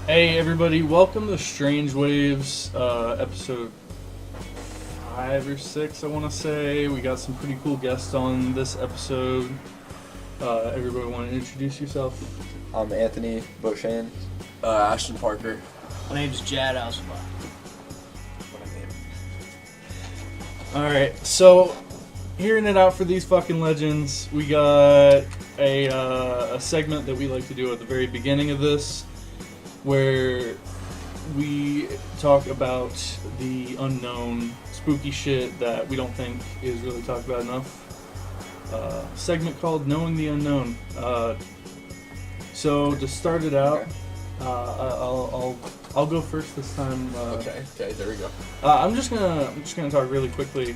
Hey everybody, welcome to Strange Waves, episode 5 or 6 I want to say. We got some pretty cool guests on this episode. Everybody want to introduce yourself? I'm Anthony Beauchesne. Ashton Parker. My name's Jad Alsma. Alright, so hearing it out for these fucking legends, we got a segment that we like to do at the very beginning of this, where we talk about the unknown, spooky shit that we don't think is really talked about enough. Segment called Knowing the Unknown. So to start it out, I'll go first this time. Okay, there we go. I'm just gonna talk really quickly.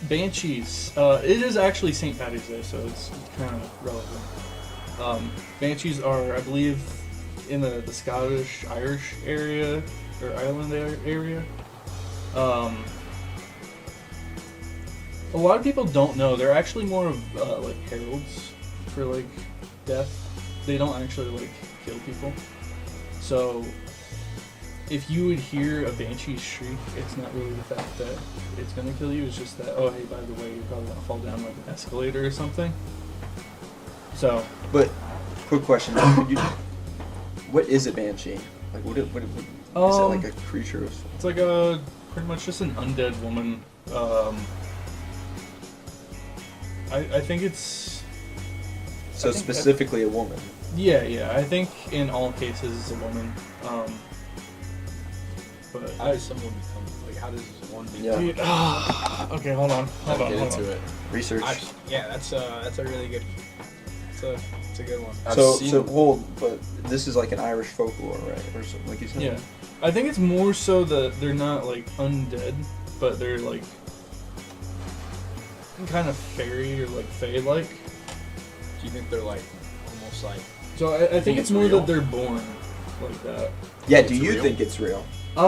Banshees. It is actually St. Paddy's Day, so it's kind of relevant. Banshees are, I believe, in the Scottish, Irish area, or Ireland area. A lot of people don't know. They're actually more of like heralds for like death. They don't actually like kill people. So if you would hear a banshee shriek, it's not really the fact that it's gonna kill you. It's just that, oh hey, by the way, you're probably gonna fall down like an escalator or something. So, But, quick question. What is a banshee? Like, what is it like a creature of... it's like pretty much just an undead woman. I think it's... So I think specifically a woman. Yeah, I think in all cases it's a woman. But How does someone become, like, how does one become? Yeah. Dude, okay, hold on. Get into it. Research. Yeah, that's a really good, it's a good one. But this is like an Irish folklore, right? Or something, like you said? Yeah. I think it's more so that they're not, like, undead, but they're, like, kind of fairy or, like, fae-like. Do you think they're like, almost like... So I think it's more real? that they're born like that. Yeah, It's do you real? think it's real? I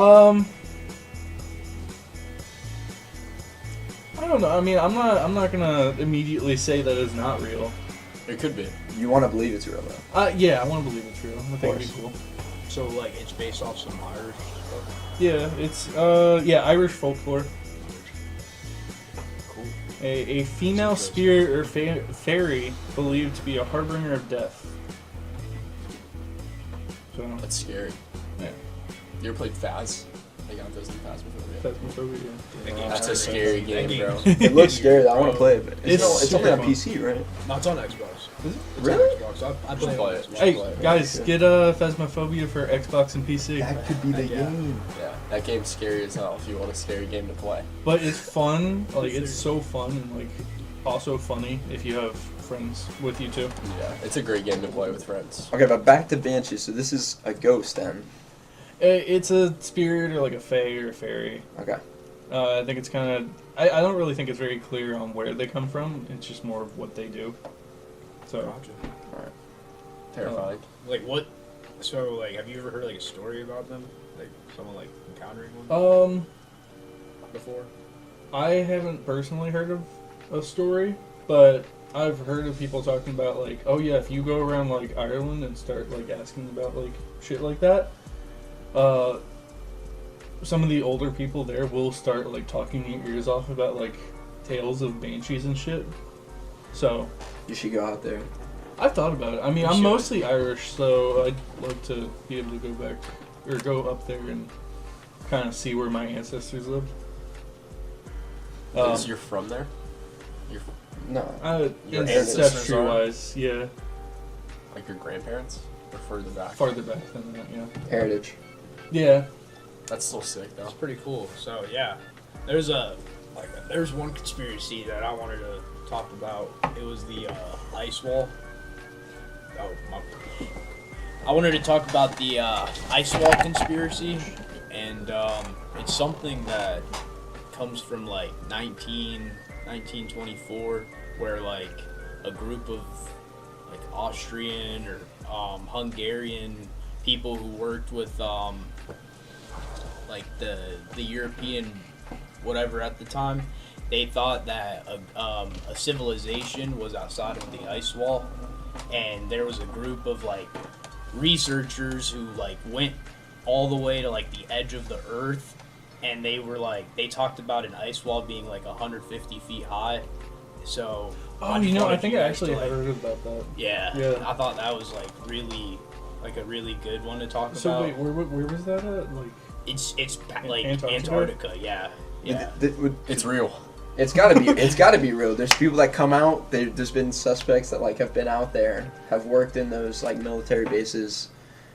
don't know. I mean, I'm not gonna immediately say that it's not real. It could be. You want to believe it's real, though. Yeah, I want to believe it's real. I think it'd be cool. So, like, it's based off some Irish stuff? Yeah, it's Irish folklore. Cool. A female spirit or fairy believed to be a harbinger of death. So That's scary. yeah, You ever played Phas? Like on Disney Phasmophobia? Phasmophobia. That's a scary game, bro. It looks scary. I want to play it, but It's it's only on super PC, right? No, it's on Xbox. Is it? It's Really? on Xbox. I Should play play it. it. on Xbox. Hey guys, get Phasmophobia for Xbox and PC. That could be the Yeah. game. Yeah, that game's scary as hell if you want a scary game to play. But it's fun. Like it's so fun and like also funny if you have friends with you too. Yeah, it's a great game to play with friends. Okay, but back to Banshee. So this is a ghost, then. It's a spirit or like a fae or a fairy. Okay. I think it's kind of. I don't really think it's very clear on where they come from. It's just more of what they do. So. Gotcha. Alright. Terrifying. Like, what... So, like, have you ever heard, like, a story about them? Like, someone, like, encountering one before? I haven't personally heard of a story, but I've heard of people talking about like, oh yeah, if you go around like Ireland and start like asking about like shit like that, some of the older people there will start like talking your ears off about like tales of banshees and shit. So You should go out there. I've thought about it. I mean, You I'm should. mostly Irish, so I'd like to be able to go back or go up there and kind of see where my ancestors lived. Because you're from there? No. Your In ancestors ancestry are? wise, yeah, Like your grandparents? Or further back? farther back than that, yeah. Heritage. Yeah. That's still sick though. It's pretty cool. So, yeah. There's one conspiracy that I wanted to talk about. It was the ice wall. I wanted to talk about the ice wall conspiracy, and it's something that comes from like 1924, where like a group of like Austrian or Hungarian people who worked with like the European whatever at the time, they thought that a civilization was outside of the ice wall, and there was a group of like researchers who like went all the way to like the edge of the Earth, and they were like they talked about an ice wall being like 150 feet high. So Oh, you know, I think I actually heard about that. Yeah, Yeah. I thought that was like a really good one to talk So about. wait, where was that at? Like, It's like Antarctica? Antarctica, yeah. It's real. It's gotta be real. There's people that come out. There's been suspects that like have been out there, have worked in those like military bases,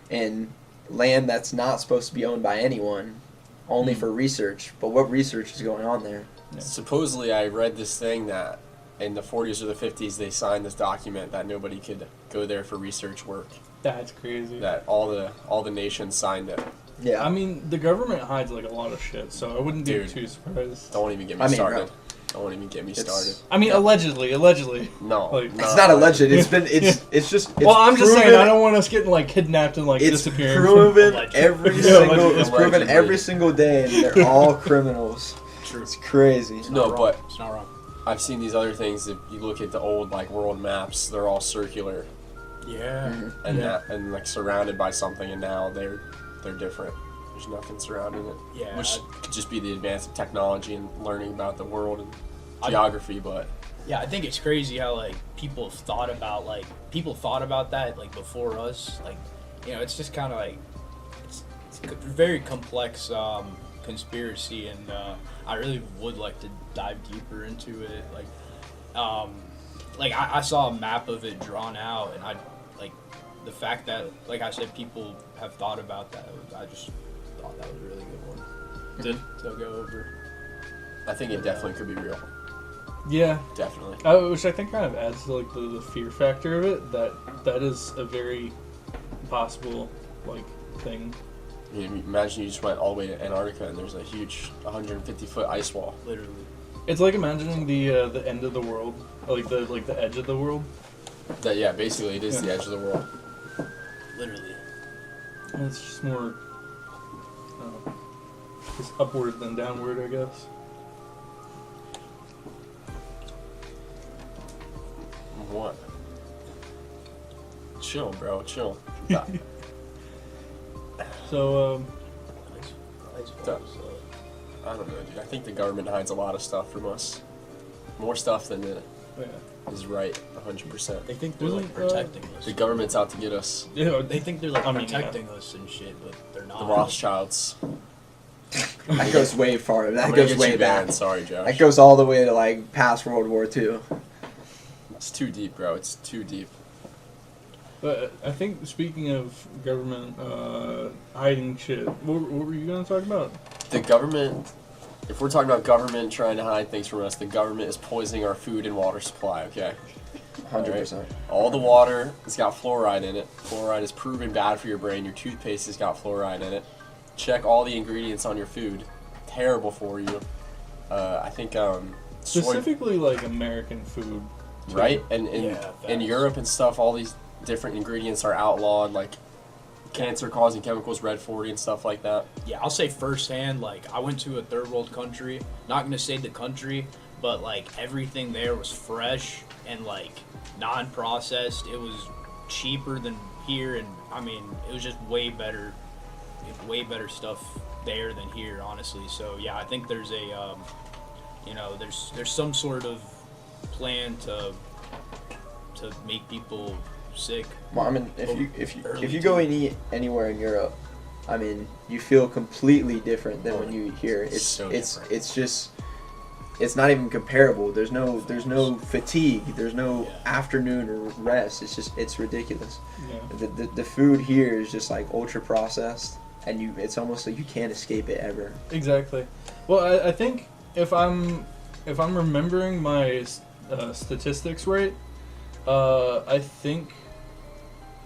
in land that's not supposed to be owned by anyone, only for research. But what research is going on there? Yeah. Supposedly, I read this thing that in the 40s or the 50s they signed this document that nobody could go there for research work. that's crazy. That all the nations signed it. Yeah, I mean, the government hides like a lot of shit, so I wouldn't be Dude. too surprised. Don't even get me started. Don't even get me started. I mean, allegedly. No, Like- no. it's not alleged. It's just. It's Well, I'm just saying, proven- I don't want us getting like kidnapped and like It's disappearing. proven Allegedly. every Yeah, single. allegedly. It's proven Allegedly. every single day, and they're all criminals. True. It's crazy. It's No, not wrong. but- It's not wrong. I've seen these other things. If you look at the old like world maps, they're all circular Yeah. and Yeah. and like surrounded by something, and now they're different. There's nothing surrounding it. Yeah. Which could just be the advance of technology and learning about the world and I- geography, but Yeah, I think it's crazy how like people have thought about that like before us. Like, you know, it's just kind of like it's a very complex conspiracy, and I really would like to dive deeper into it. Like I saw a map of it drawn out, and I like the fact that, like I said, people have thought about that. I just thought that was a really good one to go over. I think it definitely could be real. Yeah, Definitely. which I think kind of adds to like the fear factor of it. That is a very possible like thing. I mean, imagine you just went all the way to Antarctica and there's a huge 150-foot ice wall. Literally. It's like imagining the end of the world, like the edge of the world. That yeah, basically it is Yeah. the edge of the world. Literally. And it's just more, it's upward than downward, I guess. What? Chill, bro. Chill. So Duh. I don't know, dude. I think the government hides a lot of stuff from us. More stuff than yeah. is right, 100%. They think they're like protecting us. The government's out to get us. Yeah, They think they're like I mean, protecting us and shit, but they're not. The Rothschilds. That goes way far. I'm That gonna goes get way you back. banned. Sorry, Josh. That goes all the way to like past World War II. It's too deep, bro. It's too deep. But I think speaking of government hiding shit, what were you gonna talk about? The government, if we're talking about government trying to hide things from us, the government is poisoning our food and water supply, okay? 100%. All the water has got fluoride in it. Fluoride is proven bad for your brain. Your toothpaste has got fluoride in it. Check all the ingredients on your food. Terrible for you. I think soy, Specifically, like American food. too. right? And in facts. Europe and stuff, all these different ingredients are outlawed, like cancer-causing chemicals, Red 40 and stuff like that. Yeah, I'll say firsthand, like, I went to a third world country. Not gonna say the country, but, like, everything there was fresh and, like, non-processed. It was cheaper than here, and, I mean, it was just way better stuff there than here, honestly. So, yeah, I think there's a, you know, there's some sort of plan to make people sick. Well, I mean, if you go and eat anywhere in Europe, I mean, you feel completely different than when you eat here. It's So it's different. it's just it's not even comparable. There's no fatigue. There's no Yeah. afternoon rest. It's ridiculous. Yeah. The food here is just like ultra processed, and it's almost like you can't escape it ever. Exactly. Well, I think if I'm remembering my statistics right, I think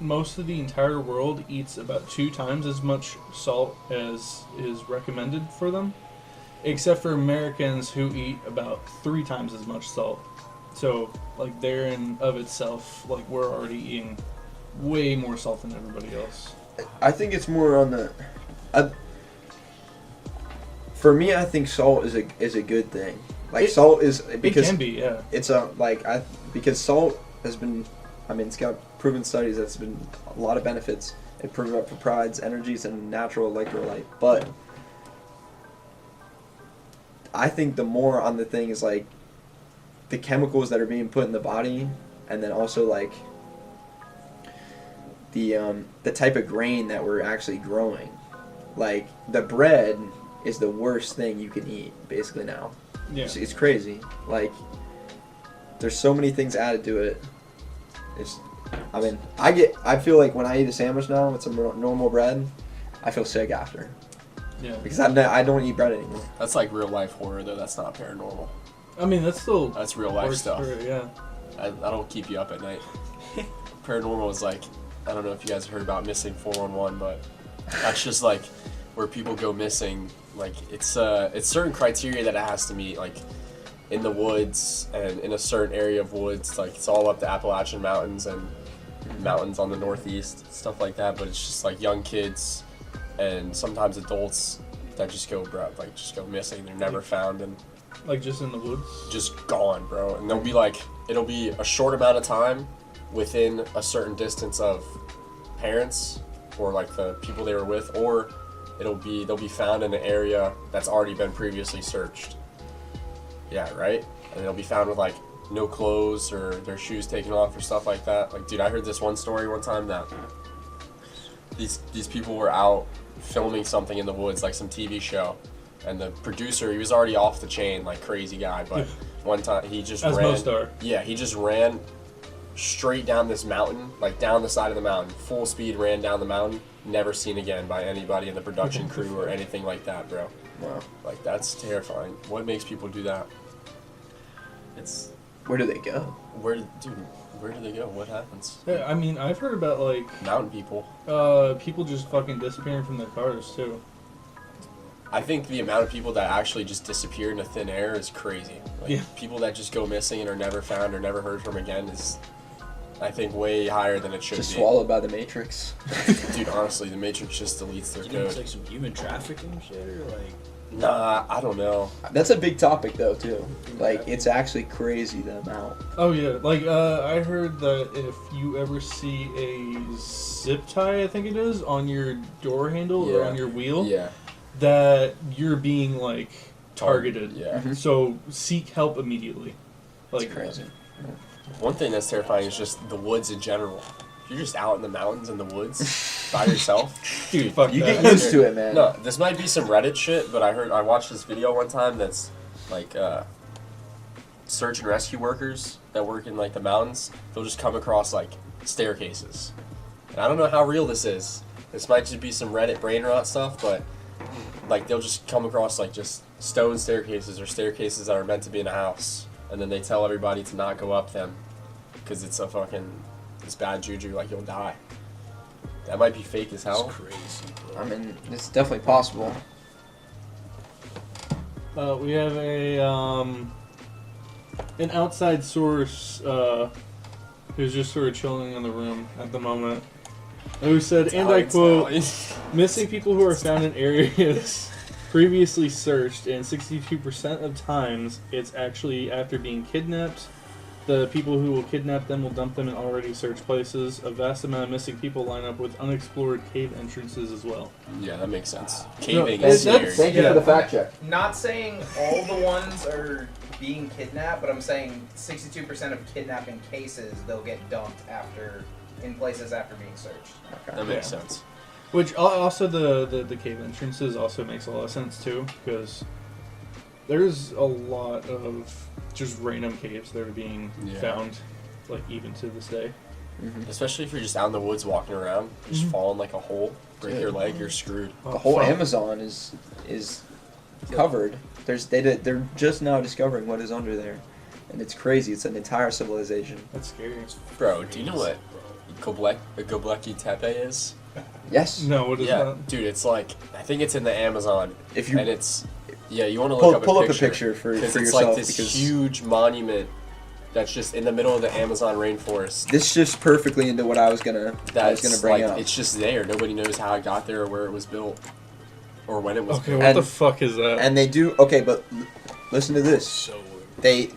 most of the entire world eats about 2 times as much salt as is recommended for them, except for Americans who eat about 3 times as much salt. So, like, there in of itself, like, we're already eating way more salt than everybody else. I think it's more on the. For me, I think salt is a good thing. Like salt is because it can be, yeah. it's because salt has been, I mean, it's got proven studies that's been a lot of benefits. It provides energies and natural electrolyte. But I think the more on the thing is like the chemicals that are being put in the body, and then also like the type of grain that we're actually growing. Like the bread is the worst thing you can eat basically now. Yeah. It's crazy. Like there's so many things added to it. I mean, I feel like when I eat a sandwich now with some normal bread, I feel sick after. Yeah. Because I don't eat bread anymore. That's like real life horror though. That's not paranormal. I mean, that's still. That's real life stuff. Yeah. That'll keep you up at night. Paranormal is like, I don't know if you guys heard about missing 411, but that's just like where people go missing. Like it's certain criteria that it has to meet, like in the woods and in a certain area of woods. Like it's all up the Appalachian Mountains and mountains on the northeast, stuff like that. But it's just like young kids and sometimes adults that just go missing. They're never found and Like just in the woods. just gone, bro. And it'll be a short amount of time within a certain distance of parents or like the people they were with, or they'll be found in an area that's already been previously searched. Yeah, right? And they'll be found with like no clothes or their shoes taken off or stuff like that. Like, dude, I heard this one story one time that these people were out filming something in the woods, like some TV show, and the producer, he was already off the chain, like crazy guy, but one time he just As ran. most are. Yeah, he just ran straight down this mountain, like down the side of the mountain, full speed ran down the mountain, never seen again by anybody in the production crew or anything like that, bro. Wow. Like, that's terrifying. What makes people do that? Where do they go? Where do they go? What happens? Yeah, I mean, I've heard about like Mountain people. people just fucking disappearing from their cars too. I think the amount of people that actually just disappear into thin air is crazy. Like, Yeah. people that just go missing and are never found or never heard from again is, I think, way higher than it should Just be. swallowed by the Matrix. Dude, honestly, the Matrix just deletes their You think it's code. like some human trafficking shit or like? Nah, I don't know. That's a big topic though too. Like it's actually crazy the amount. Oh yeah, like I heard that if you ever see a zip tie, I think it is, on your door handle or Yeah. on your wheel, Yeah. that you're being like targeted. Yeah. Mhm. So seek help immediately. Like It's crazy. One thing that's terrifying is just the woods in general. If you're just out in the mountains in the woods by yourself. dude, fuck You that. get used to it, man. No, this might be some Reddit shit, but I watched this video one time that's like search and rescue workers that work in like the mountains. They'll just come across like staircases, and I don't know how real this is. This might just be some Reddit brain rot stuff, but like they'll just come across like just stone staircases or staircases that are meant to be in a house, and then they tell everybody to not go up them because it's it's bad juju, like you'll die. That might be fake as hell. It's crazy, bro. I mean, it's definitely possible. We have an outside source who's just sort of chilling in the room at the moment, who said, and I quote, "Missing people who are found in areas previously searched, and 62% of times it's actually after being kidnapped. The people who will kidnap them will dump them in already searched places. A vast amount of missing people line up with unexplored cave entrances as well." Yeah, that makes sense. Caving No, is that's- weird. Thank you Yeah. for the fact check. Not saying all the ones are being kidnapped, but I'm saying 62% of kidnapping cases they'll get dumped in places after being searched. That makes Yeah. sense. Which also the cave entrances also makes a lot of sense too, because there's a lot of just random caves that are being Yeah. found, like even to this day. Especially if you're just out in the woods walking around, you just Mhm. fall in like a hole, break your Dude. leg, you're screwed. The whole fuck. Amazon is covered. They're just now discovering what is under there, and it's crazy. It's an entire civilization. That's scary. Bro, do you know what Göbekli Tepe is? Yes. No, what is Yeah, that? dude, it's like, I think it's in the Amazon, If you and it's, yeah, you want to look pull up up a picture for because it's yourself, like this because huge monument that's just in the middle of the Amazon rainforest. this just perfectly into what I was gonna That's bring like, up. it's just there. Nobody knows how it got there or where it was built, or when it was Okay, built. what And- the fuck is that? And they do okay, but listen to this. So weird.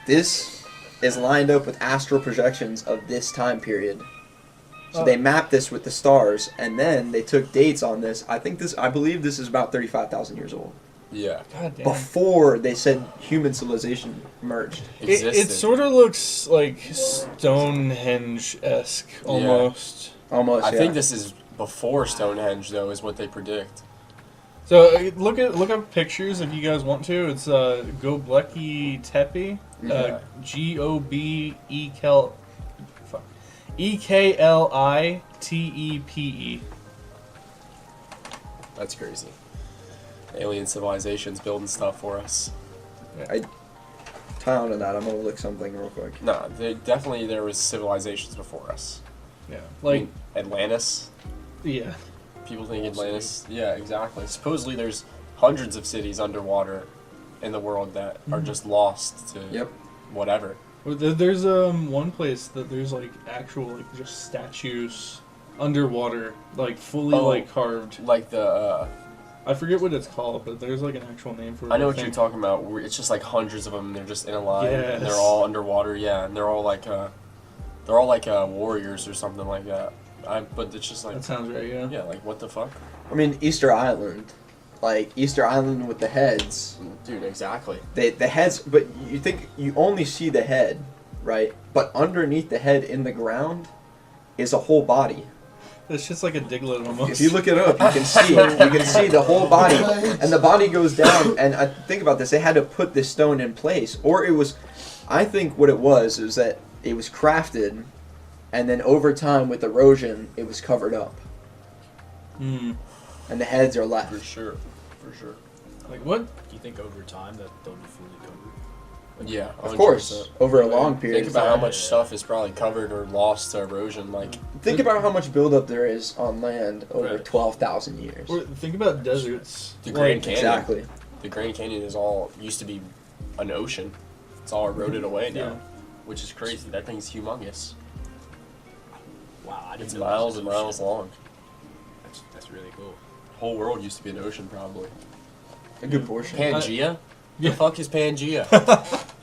This is lined up with astral projections of this time period. So they mapped this with the stars, and then they took dates on this. I believe this is about 35,000 years old. Yeah. God damn. Before they said human civilization merged. It sort of looks like Stonehenge-esque almost. Almost. I think this is before Stonehenge, though, is what they predict. So look up pictures if you guys want to. It's Göbekli Tepe, Eklitepe. That's crazy. Alien civilizations building stuff for us. Tie on to that. I'm gonna look something real quick. No, there was civilizations before us. Yeah, I like mean, Atlantis. yeah. People think Atlantis. Yeah, exactly. Supposedly, there's hundreds of cities underwater in the world that are just lost to whatever. Well, there's one place that there's like actual like just statues underwater, like fully like carved. Like the. I forget what it's called, but there's like an actual name for it. I know what you're talking about. Where it's just like hundreds of them. And they're just in a line, and they're Yes. all underwater. Yeah, and they're all like warriors or something like that. But it's just like That sounds right. Yeah. yeah, like what the fuck, I mean, Easter Island. Like Easter Island with the heads. dude? Exactly. The heads, but you think you only see the head, right? But underneath the head in the ground is a whole body. It's just like a diglet almost. If you look it up, you can see the whole body, and the body goes down. And I think about this: they had to put this stone in place, or it was. I think what it was is that it was crafted, and then over time with erosion, it was covered up, Mm. and the heads are left. For sure. Like what? Do you think over time that they'll be fully covered? Yeah, Of course, 100%. over a long period. Think of about how time. much stuff is probably covered or lost to erosion. Like, Think about how much buildup there is on land over Right. 12,000 years. Or think about deserts. The Grand Canyon. Exactly. the Grand Canyon used to be an ocean. It's all eroded away now, Yeah. which is crazy. That thing's humongous. Wow, I didn't It's know miles this and was an miles ocean. long. That's really cool. Whole world used to be an ocean, probably. A good portion. Pangea? Yeah. The fuck is Pangea?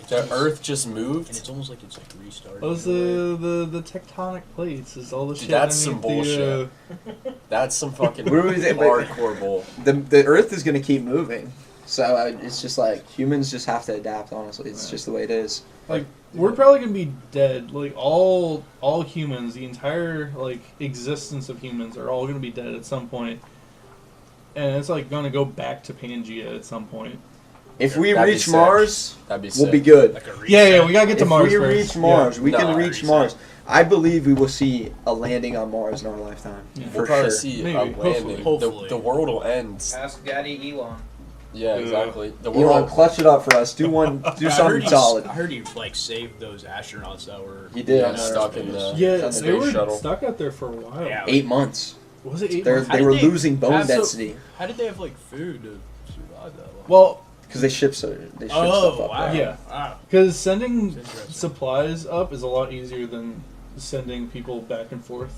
The Earth just And moved? it's almost like it's like restarted. Those in a way. the tectonic plates is all the Dude, shit. that's some underneath the, bullshit. That's some fucking What do we think? hardcore bull. The Earth is going to keep moving. So it's just like humans just have to adapt, honestly. It's Right. just the way it is. like we're probably gonna be dead. Like all humans, the entire like existence of humans are all gonna be dead at some point. And it's like gonna go back to Pangea at some point. If we That'd be reach sick. Mars, That'd be we'll sick. be good. Like a reset. Yeah, we gotta get to If Mars we first. reach Mars, we can Nah, reach reset. Mars. I believe we will see a landing on Mars in our lifetime. Yeah. For We'll probably sure. see Maybe. a landing. Hopefully. The world will end. Ask Daddy Elon. Yeah, Yeah. exactly. The Elon, world. clutch it up for us. Do I something heard solid. I heard he like saved those astronauts that were. He did. Yeah, on stuck Earth. in the- Yeah, on the they space were shuttle. stuck out there for a while. Yeah. 8 months. Was it 8 They months? How they did were they losing bone have so- density How did they have like food to survive that long? Well, because they ship stuff Oh up wow! there. Yeah. Wow. because sending That's interesting. supplies up is a lot easier than sending people back and forth.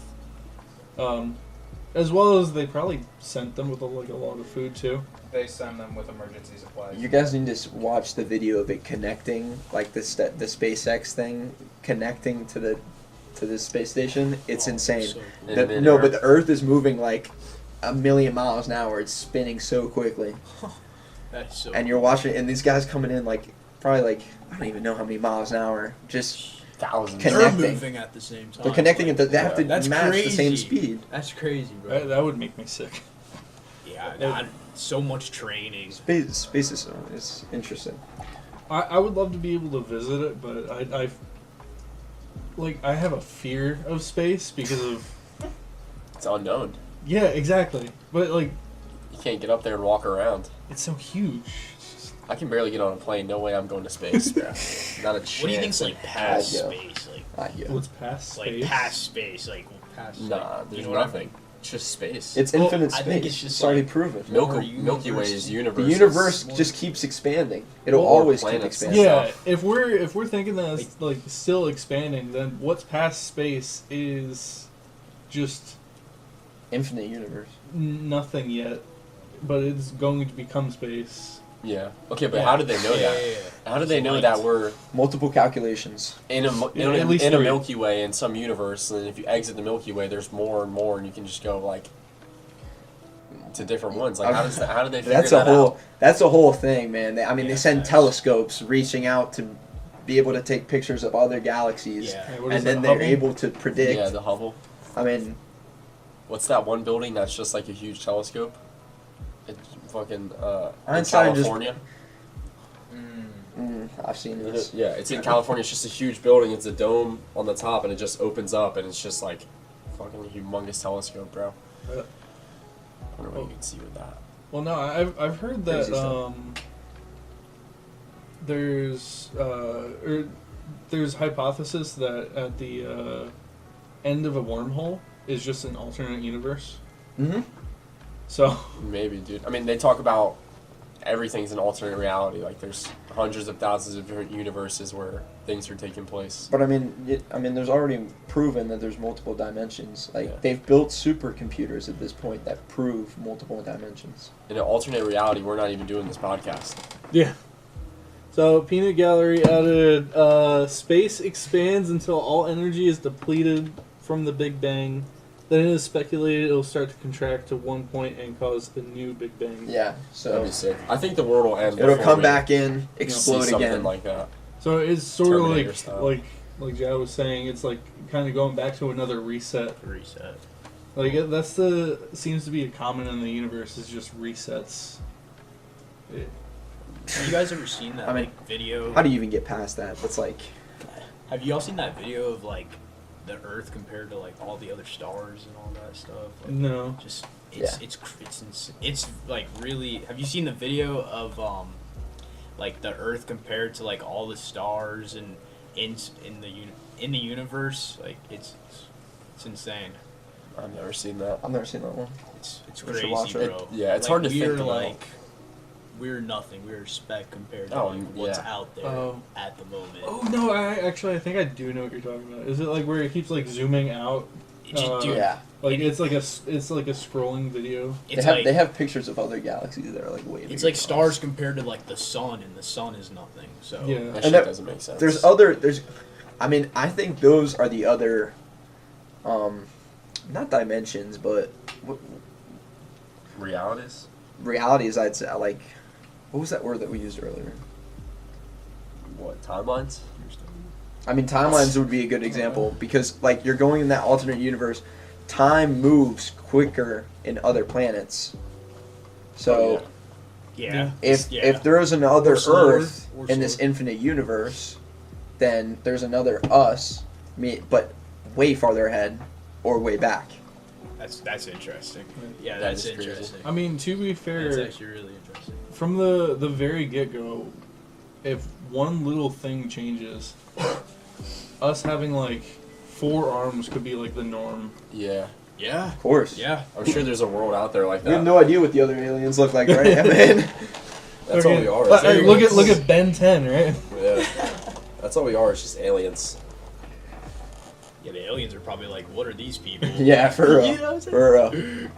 As well as they probably sent them with a lot of food too. They send them with emergency supplies. You guys need to watch the video of it connecting, like the SpaceX thing connecting to the space station. It's Oh, insane. so In No, midair. but the Earth is moving like 1,000,000 miles an hour. It's spinning so quickly, That's so. and you're watching, and these guys coming in like probably like I don't even know how many miles an hour. Just Thousands. Connect- They're connecting. moving at the same time. they're connecting like, it. They have to That's match the same crazy. speed. That's crazy, bro. That would make me sick. Yeah, not so much training. Space is interesting. I would love to be able to visit it, but I have a fear of space because of It's unknown. yeah, exactly. But like You can't get up there and walk around. it's so huge. I can barely get on a plane. No way I'm going to space, bro. Not a chance. What do you think's like past Yeah. space? What's past Like space? past space, like past. Nah, like, there's you know what I nothing. mean? It's just space. It's Well, infinite I space. think it's just it's already like- proven. Milky, Or Milky Way universe. is universe. The universe It's- just keeps expanding. It'll Well, always keep planets and expanding. Yeah, stuff. if we're thinking that it's like still expanding, then what's past space is just Infinite universe. nothing yet, but it's going to become space. Yeah. Okay, but Yeah. how did they know that? Yeah. How did they know Light. that we're Multiple calculations. in a at least in a 3. Milky Way in some universe, and if you exit the Milky Way, there's more and more, and you can just go like to different ones. Like how do they figure that out? That's a whole thing, man. They Yeah, send facts. telescopes reaching out to be able to take pictures of other galaxies, Yeah. Hey, what is and then that, they're Hubble? able to predict. Yeah, the Hubble. I mean, What's that one building that's just like a huge telescope? It's fucking in Einstein just- California. I've seen this. Yeah, it's in California. It's just a huge building. It's a dome on the top, and it just opens up, and it's just like fucking humongous telescope, bro. Yeah. I wonder what you can see with that. Well, no, I've heard that Crazy stuff. there's hypothesis that at the end of a wormhole is just an alternate universe. Mm-hmm. So Maybe, dude. I mean, they talk about everything's an alternate reality. Like, there's hundreds of thousands of different universes where things are taking place. But I mean, there's already proven that there's multiple dimensions. Like Yeah. they've built supercomputers at this point that prove multiple dimensions. In an alternate reality, we're not even doing this podcast. yeah. So Peanut Gallery added space expands until all energy is depleted from the Big Bang. Then it is speculated it will start to contract to one point and cause a new Big Bang. Yeah. That'd So be sick. I think the world will end. it'll before come we back in, see explode something again. like that. So it's sort of Terminator style. like Jad was saying, it's like kind of going back to another reset. Reset. Like that's seems to be a common in the universe is just resets. Have you guys ever seen that I mean, like video? How do you even get past that? That's like, Have you all seen that video of like the Earth compared to like all the other stars and all that stuff? Like, No. just Yeah. it's like really. Have you seen the video of like the Earth compared to like all the stars and in the universe? Like it's insane. I've never seen that. I've never seen that one. It's We should crazy, watch it. bro. Yeah, it's Like, hard to we're think about. like we're nothing. We're a speck compared to Oh, like what's yeah. out there Oh. at the moment. Oh no! I think I do know what you're talking about. Is it like where it keeps like zooming out? Dude, Yeah. Like it's like a scrolling video. it's like They have pictures of other galaxies that are like way bigger it's like than us. stars compared to like the sun, and the sun is nothing. So Yeah. That And shit that- doesn't make sense. I think those are the other, not dimensions, but realities. realities. I'd say like, what was that word that we used earlier? What, timelines? I mean, timelines would be a good example because like you're going in that alternate universe, time moves quicker in other planets. So Oh, yeah, if there is another Or slower, Earth or in this slower. infinite universe, then there's another us, but way farther ahead or way back. that's interesting. Yeah, That that's is crazy. interesting. I mean, to be That's fair, actually really interesting. from the very get go, if one little thing changes, us having like 4 arms could be like the norm. Yeah. Yeah, Of course. yeah. I'm sure there's a world out there like We have that. no idea what the other aliens look like, right? I mean, That's all we are. But, is look aliens. at Ben 10, right? Yeah. That's all we are. It's just aliens. Yeah, the aliens are probably like, what are these people? yeah, for real. You know what I'm saying? For real.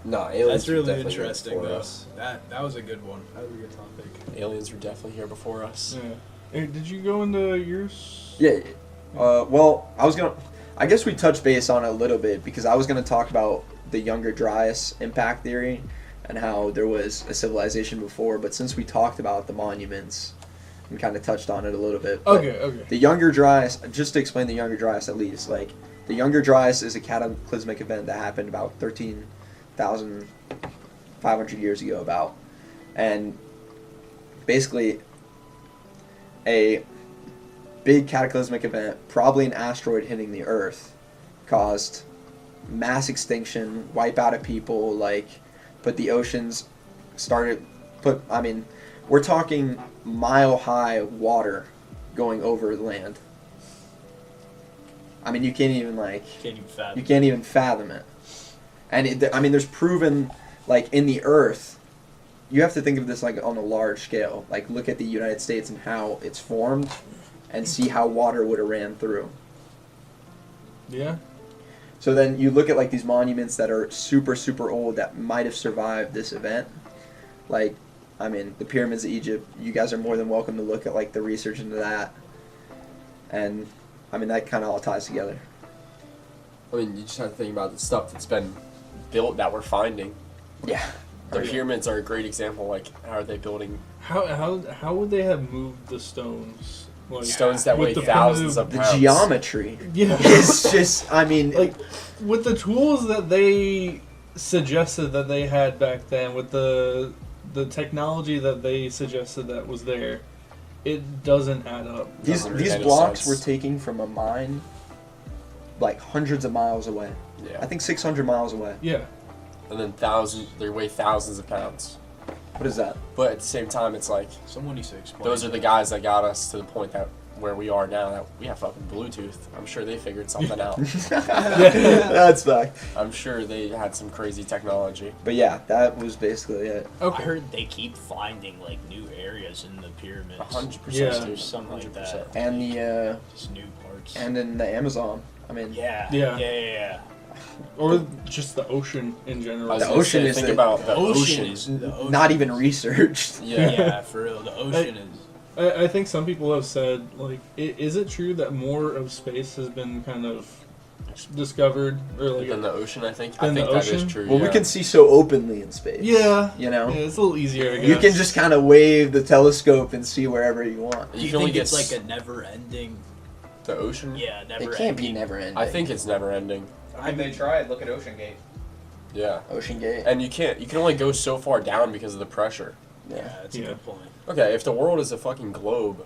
Nah, aliens. That's were really definitely here interesting, before though. us. That was a good one. That was a good topic. Aliens were definitely here before us. Yeah. Hey, did you go into yours? Yeah. Well, I guess we touched base on it a little bit because I was gonna talk about the Younger Dryas impact theory and how there was a civilization before, but since we talked about the monuments, we kind of touched on it a little bit. But Okay. the Younger Dryas, just to explain the Younger Dryas at least, like the Younger Dryas is a cataclysmic event that happened about 13,500 years ago, and basically a big cataclysmic event, probably an asteroid hitting the Earth, caused mass extinction, wipe out of people, but the oceans we're talking mile-high water going over the land. I mean, you can't even fathom it. And there's proven, in the Earth, you have to think of this on a large scale. Like, look at the United States and how it's formed, and see how water would have ran through. Yeah. So then you look at these monuments that are super, super old that might have survived this event. I mean, the pyramids of Egypt, you guys are more than welcome to look at, like, the research into that. And, I mean, that kind of all ties together. I mean, you just have to think about the stuff that's been built that we're finding. Yeah. The pyramids are a great example. Like, how are they building How would they have moved the stones? Like, stones that with weigh the thousands primitive- of The pounds? geometry Yeah. is just, I mean, Like, with the tools that they suggested that they had back then, with the technology that they suggested that was there, it doesn't add up. these Doesn't make any blocks sense. were taken from a mine, like, hundreds of miles away. Yeah. I think 600 miles away. Yeah. And then they weigh thousands of pounds. What is that? But at the same time, it's like, Someone needs to explain. those are the guys that got us to the point that where we are now, that we have fucking Bluetooth. I'm sure they figured something out. That's fact. I'm sure they had some crazy technology. But yeah, that was basically it. I Okay. heard they keep finding like new areas in the pyramids. 100%. Yeah. dude. There's something like that. 100%. And the Just new parts. and in the Amazon. I mean, yeah. Yeah. Yeah. Or just the ocean in I general. was The gonna ocean say, is think the- about the Ocean ocean. is the ocean. not even researched. Yeah. Yeah, for real. The ocean is. I think some people have said, like, is it true that more of space has been kind of discovered? Or like, Than the ocean, I think. Than I think the that is ocean? true. Well, yeah. we can see so openly in space. yeah. You know? Yeah, it's a little easier, I guess. You can just kind of wave the telescope and see wherever you want. Do You you can only think get it's like a never-ending? the ocean. Yeah, never. It can't be ending. never ending. I think it's never ending. I mean, they tried. Look at Ocean Gate. Yeah. Ocean Gate. And you can only go so far down because of the pressure. Yeah, that's a Yeah. good point. Okay, if the world is a fucking globe,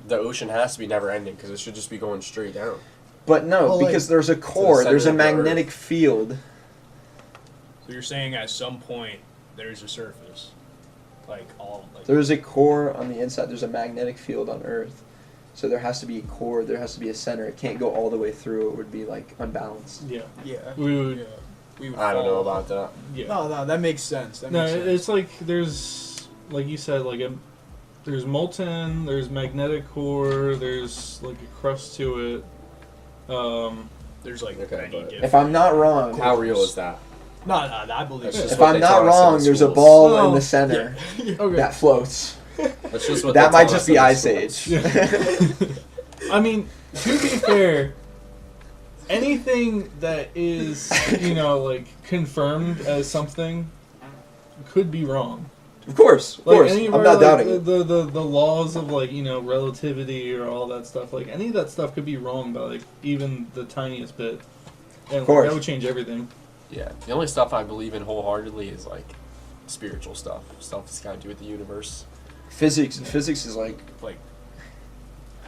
the ocean has to be never ending because it should just be going straight down. But no, Well, like- because there's a core, center there's a of the Earth. magnetic field. So you're saying at some point there's a surface, like all like. There's a core on the inside. There's a magnetic field on Earth. So there has to be a core, there has to be a center. It can't go all the way through. It would be like unbalanced. Yeah. Yeah. We would. We would I don't know fall. about that. Yeah. No, that makes sense. That No, makes sense. it's like there's, like you said, like there's molten, there's magnetic core, there's like a crust to it. There's like Okay, many but- different. If I'm not wrong, How real is that? No, I believe That's so. just if what I'm they not taught us in wrong, the there's a schools. ball in Oh, the center Okay. that floats. That's just what That they might taught just us be in the Ice schools. Age. I mean, to be fair, anything that is, like confirmed as something could be wrong. Of course, Any I'm of not our, doubting it. the laws of relativity or all that stuff. Like any of that stuff could be wrong by like even the tiniest bit, and course. that would change everything. Yeah. The only stuff I believe in wholeheartedly is like spiritual stuff. Stuff that's got to do with the universe. Physics is like like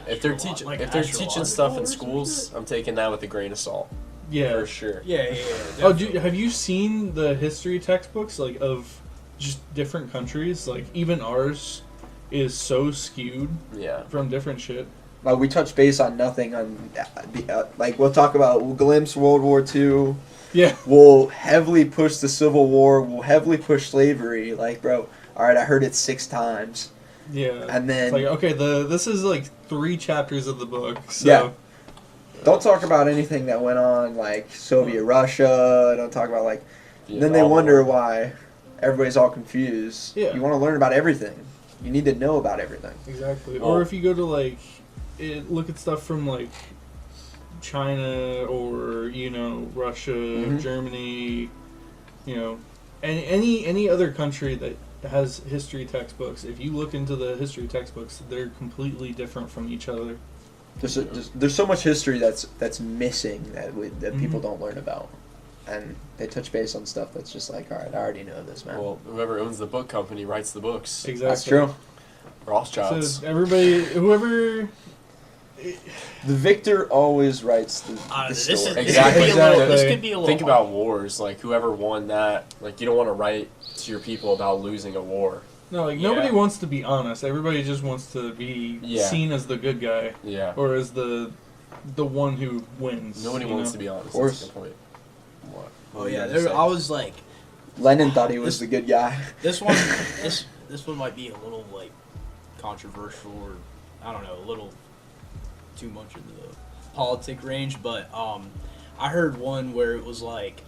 If they're Astrolo- teaching like if they're teaching stuff in astrological or schools, I'm taking that with a grain of salt. Yeah. For sure. yeah. Oh, have you seen the history textbooks like of just different countries? Like even ours is so skewed Yeah. from different shit. we touch base on nothing on like we'll talk about we'll glimpse World War II. Yeah. We'll heavily push the Civil War. We'll heavily push slavery. Like, bro, all right, I heard it 6 times. Yeah. And then It's like okay, this is like 3 chapters of the book. So Yeah. Don't talk about anything that went on, like Soviet Russia. Don't talk about like. Then they Vietnam wonder War. why everybody's all confused. Yeah. You want to learn about everything. You need to know about everything. Exactly. Well- Or if you go to like look at stuff from like China or Russia, Mhm. Germany, and any other country that has history textbooks. If you look into the history textbooks, they're completely different from each other. There's so much history that's missing that people Mhm. don't learn about, and they touch base on stuff that's just like, all right, I already know this, man. Well, whoever owns the book company writes the books. Exactly. That's true. Rothschilds. So everybody, whoever. The victor always writes the This story. is Exactly. This could be a little. Think about wars. Like whoever won that. Like you don't want to write to your people about losing a war. No, like Yeah. nobody wants to be honest. Everybody just wants to be Yeah. seen as the good guy Yeah. or as the one who wins. Nobody you wants know? to be honest. Of course. That's a good point. What? Oh were you yeah, gonna say? I was like, Lenin thought he was the good guy. this one, this one might be a little like controversial, or I don't know, a little too much into the politic range. But I heard one where it was like,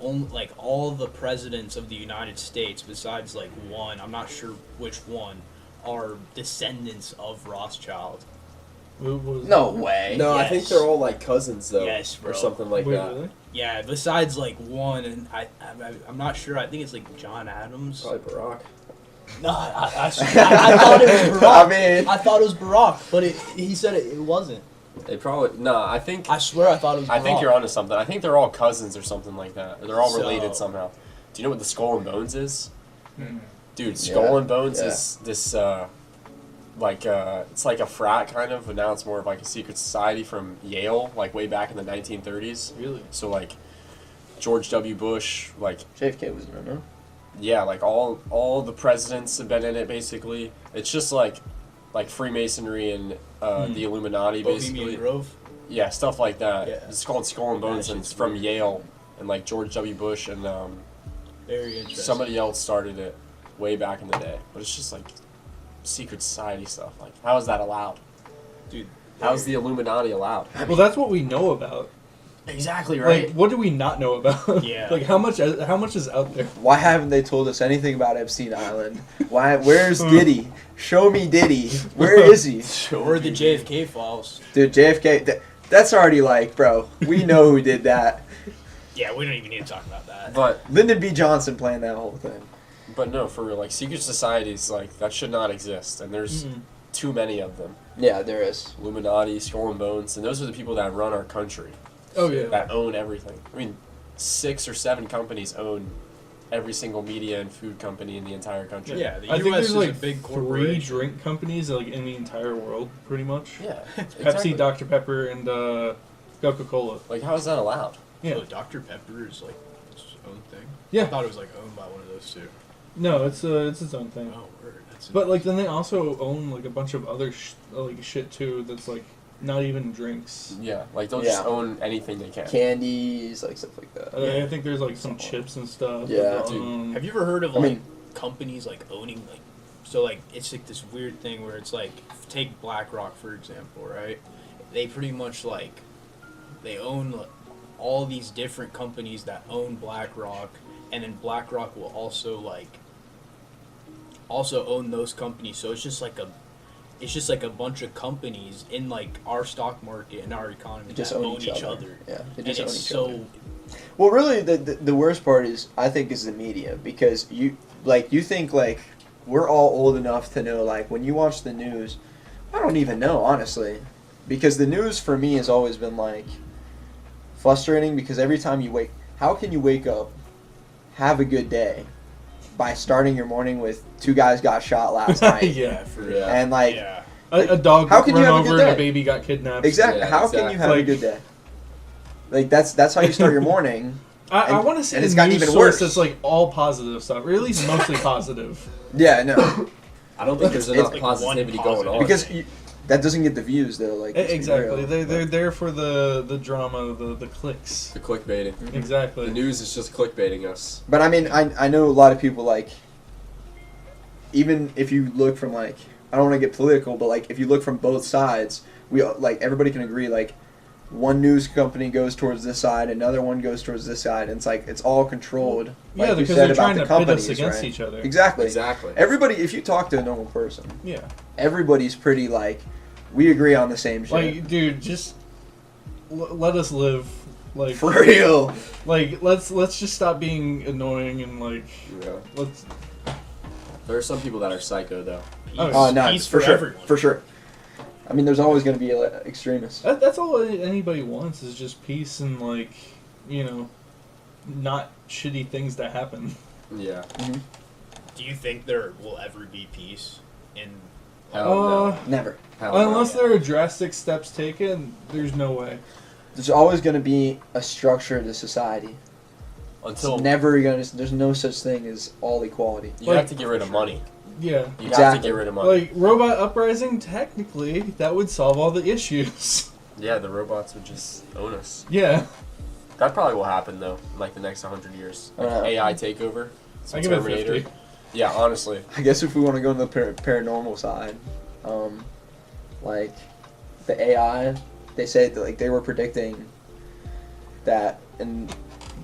all the presidents of the United States, besides like one, I'm not sure which one, are descendants of Rothschild. No way. No, I think Yes. they're all like cousins though, Yes, bro. or something like Wait, that. really? Yeah, besides like one, and I'm not sure. I think it's like John Adams. Probably Barack. No, I thought it was Barack. I mean- I thought it was Barack, but he said it wasn't. They probably I think I swear I thought it was Barack. I think you're onto something. I think they're all cousins or something like that. Or they're all So- related somehow. Do you know what the Skull and Bones is? Hmm. Dude, Skull Yeah, and Bones yeah. is this it's like a frat kind of, but now it's more of like a secret society from Yale, like way back in the 1930s. Really. So like George W. Bush, like JFK was in it, no? yeah, like all the presidents have been in it basically. It's just like Freemasonry and the Illuminati Bohemian basically. Grove. Yeah, stuff like that. Yeah. It's called Skull and Bones, That and it's shit's from weird. Yale, and like George W. Bush and Very interesting. somebody else started it way back in the day. But it's just like secret society stuff. Like, how is that allowed? Dude. How is the Illuminati allowed? Well, that's what we know about. Exactly Like, what do we not know about? Yeah. Like, how much is out there? Why haven't they told us anything about Epstein Island? Where's Diddy? Show me Diddy. Where is he? Or the JFK files. Dude, JFK, that's already like, bro, we know who did that. Yeah, we don't even need to talk about that. But Lyndon B. Johnson planned that whole thing. no, for real, like secret societies, like that should not exist, and there's too many of them. Yeah, there is. Illuminati, Skull and Bones, and those are the people that run our country. Oh yeah. That own everything. I mean, 6 or 7 companies own every single media and food company in the entire country. Yeah, the I think US there's is like a big 3 corporation. drink companies like in the entire world, pretty much. Yeah. Pepsi, Dr Pepper, and Coca-Cola. Like, how is that allowed? Yeah. So Dr. Pepper is like its own thing. Yeah. I thought it was like owned by one of those two. No, it's its own thing. Oh, word. That's But like then they also own like a bunch of other like shit too. That's like not even drinks. Yeah, like they'll Yeah. just own anything they can. Candies, like stuff like that. I think there's like some chips and stuff. Yeah. Um, Have you ever heard of I like mean- companies like owning like so like it's like this weird thing where it's like take BlackRock for example, right? They pretty much like they own like, all these different companies that own BlackRock, and then BlackRock will also own those companies. So it's just like a bunch of companies in like our stock market and our economy Just that own own each each other. other. Yeah, they And just own it's each so other. Well, really, the worst part is I think is the media, because you think like we're all old enough to know, like when you watch the news, I don't even know honestly, because the news for me has always been like frustrating, because every time you how can you wake up, have a good day, by starting your morning with 2 guys got shot last night, yeah. for Yeah. and like yeah. A dog How can run you have a over good and a day? baby got kidnapped. exactly Yeah, how can exactly. you have a Like- good day? Like that's how you start your morning. I And- want to see and a it's gotten news even source worse. that's like all positive stuff, or at least mostly positive. Yeah, no. I don't think there's It's enough like one positivity positive. going on. Because that doesn't get the views though. Like let's be Exactly. real. They're there for the drama, the clicks. the clickbaiting. Exactly. The news is just clickbaiting us. But I mean, I know a lot of people like. Even if you look from like, I don't want to get political, but like if you look from both sides, we like everybody can agree like, one news company goes towards this side, another one goes towards this side, and it's like it's all controlled. Yeah, like you because said they're about trying the to pit us companies, against right? each other. Exactly. Exactly. Everybody, if you talk to a normal person, Yeah. everybody's pretty like, we agree on the same shit. Like, dude, just let us live. Like, For real. like let's just stop being annoying and like Yeah. let's. There are some people that are psycho though. Oh, No, Peace for for sure. everyone. For sure. I mean, there's always going to be extremists. That's all anybody wants is just peace and like, not shitty things that happen. Yeah. Do you think there will ever be peace in? Hell no. Never. Hell no. Unless there are drastic steps taken, there's no way. There's always going to be a structure to society. Until It's never going to. There's no such thing as all equality. you have to get rid of money. Yeah. You have to Exactly. get rid of money. Like robot uprising, technically that would solve all the issues. Yeah, the robots would just own us. Yeah. That probably will happen though, in like the next 100 years. Like AI takeover. Some I give it Terminator. 50. Yeah, honestly. I guess if we want to go on the paranormal side, like the AI, they said that, like they were predicting that in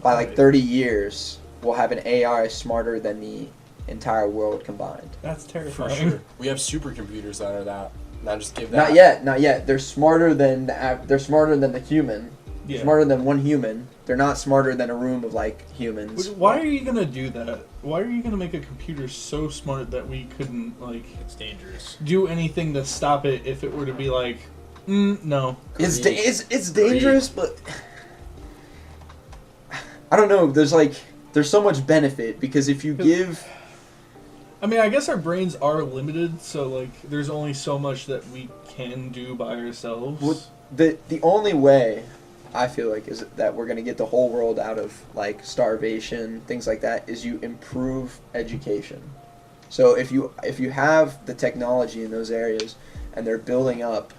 by like Right. 30 years, we'll have an AI smarter than the entire world combined. That's For terrifying. sure. We have supercomputers that are that. Not just give that. Not yet. They're smarter than they're smarter than the human. Yeah. Smarter than one human. They're not smarter than a room of like humans. Why are you gonna do that? Why are you gonna make a computer so smart that we couldn't like It's dangerous. do anything to stop it if it were to be like, no. It's Greed. it's dangerous, but I don't know. There's so much benefit because if you give I mean, I guess our brains are limited, so like, there's only so much that we can do by ourselves. What- the only way I feel like is that we're gonna get the whole world out of like starvation, things like that, is you improve education. So if you have the technology in those areas and they're building up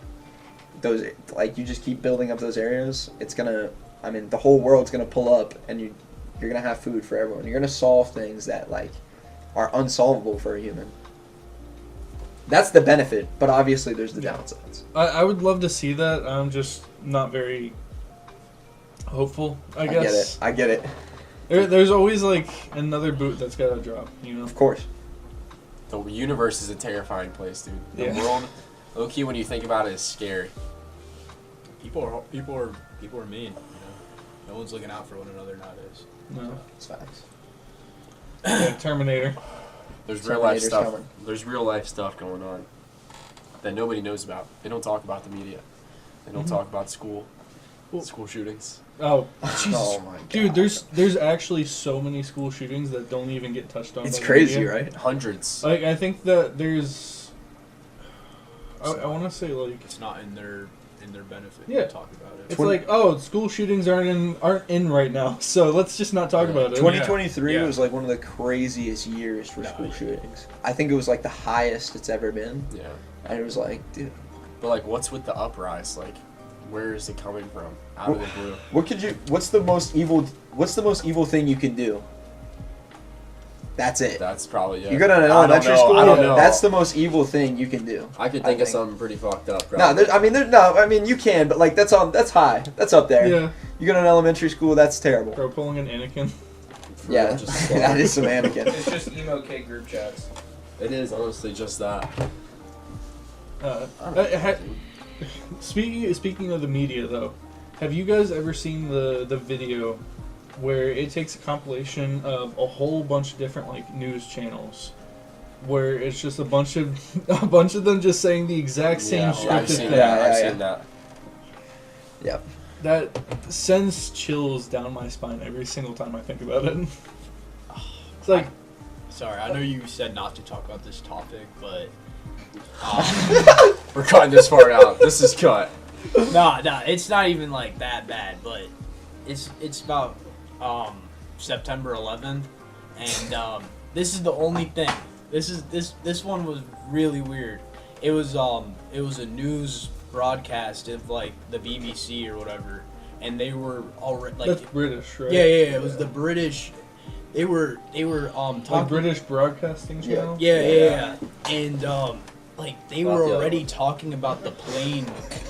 those, like you just keep building up those areas, it's gonna, I mean, the whole world's gonna pull up and you're gonna have food for everyone. You're gonna solve things that like are unsolvable for a human. That's the benefit, but obviously there's the downsides. I would love to see that. I'm just not very hopeful, I guess. I get it. There's always like another boot that's got to drop, you know? Of course. The universe is a terrifying place, dude. The Yeah. world, low key, when you think about it, is scary. People are mean. You know, no one's looking out for one another nowadays. No. It's facts. Yeah, Terminator. There's real life Terminator's stuff. coming. There's real life stuff going on that nobody knows about. They don't talk about the media. They don't Mhm. talk about school. Well- School shootings. Oh, Jesus. Oh my god. Dude, there's actually so many school shootings that don't even get touched on. It's by the crazy, media. right? Hundreds. Like, I think that there's... I want to say, like... It's not in their benefit Yeah. to talk about it. It's 20 like, oh, school shootings aren't in right now, so let's just not talk about it. 2023 Yeah. was like one of the craziest years for No. school shootings. I think it was like the highest it's ever been. Yeah. And it was like, dude, But like, what's with the uprise? Like, where is it coming from? Out of the blue. what's the most evil thing you can do? That's it. That's probably it. You go to an I don't elementary know, school, I don't know. that's the most evil thing you can do. I could I think of think. something pretty fucked up. No, Probably. I mean you can, but like that's high. That's up there. Yeah, You go to an elementary school, that's terrible. bro, pulling an Anakin. For Yeah, real, just that is some Anakin. It's just emo kid group chats. It is honestly just that. Speaking of the media, though, have you guys ever seen the video where it takes a compilation of a whole bunch of different like news channels, where it's just a bunch of them just saying the exact same Yeah, I've scripted seen thing? that. Yeah, I've yeah. seen that. Yep. That sends chills down my spine every single time I think about it. It's like, Sorry, I know you said not to talk about this topic, but We're cutting this part out. This is cut. nah, it's not even like that bad. But it's about September 11th, and this is the only thing. This one was really weird. It was a news broadcast of like the BBC or whatever, and they were already like that's British, right? yeah, it was the British. They were talking Like British Broadcasting Yeah. Channel. yeah, and like they were Fuck yeah. already talking about the plane,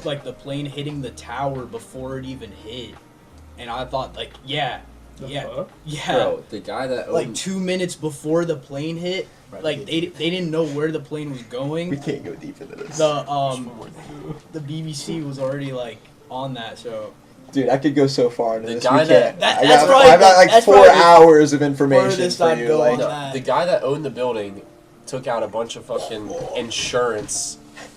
like the plane hitting the tower before it even hit, and I thought like The yeah, fuck? Bro, the guy that like owned- 2 minutes before the plane hit, Right, like they didn't know where the plane was We going. can't go deep into this. The BBC was already like on that, so Dude, I could go so far into The this. guy We can't. that- I that's got, probably I've got the- like that's 4 probably the hours of information furthest for I'd you. go Like, on No, that. the guy that owned the building took out a bunch of fucking insurance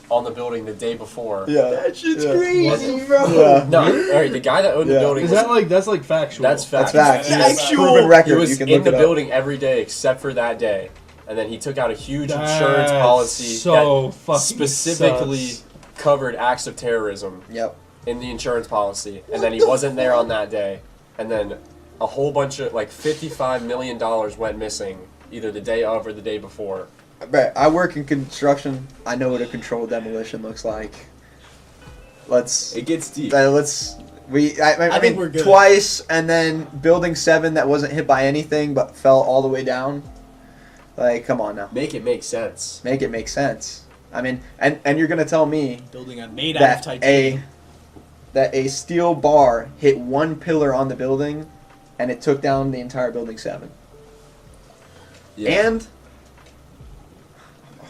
on the building the day before. yeah. That shit's Yeah. crazy, bro. Yeah. No, alright, the guy that owned Yeah. the building Is was, that like that's factual? that's That's fact. facts. That's It's factual. proven record. He was you can in look the it up. building every day except for that day. And then he took out a huge insurance That's policy so that fucking specifically sucks. covered acts of terrorism Yep. in the insurance policy. And then he wasn't there on that day. And then a whole bunch of, like, $55 million went missing either the day of or the day before. Right. I work in construction. I know what a controlled demolition looks like. Let's. It gets deep. I think mean, we're good. twice, and then building 7 that wasn't hit by anything but fell all the way down. Like, come on now, Make it make sense. make it make sense. I mean, and you're gonna tell me building a made out of that titanium. a steel bar hit one pillar on the building, and it took down the entire building 7. Yeah. And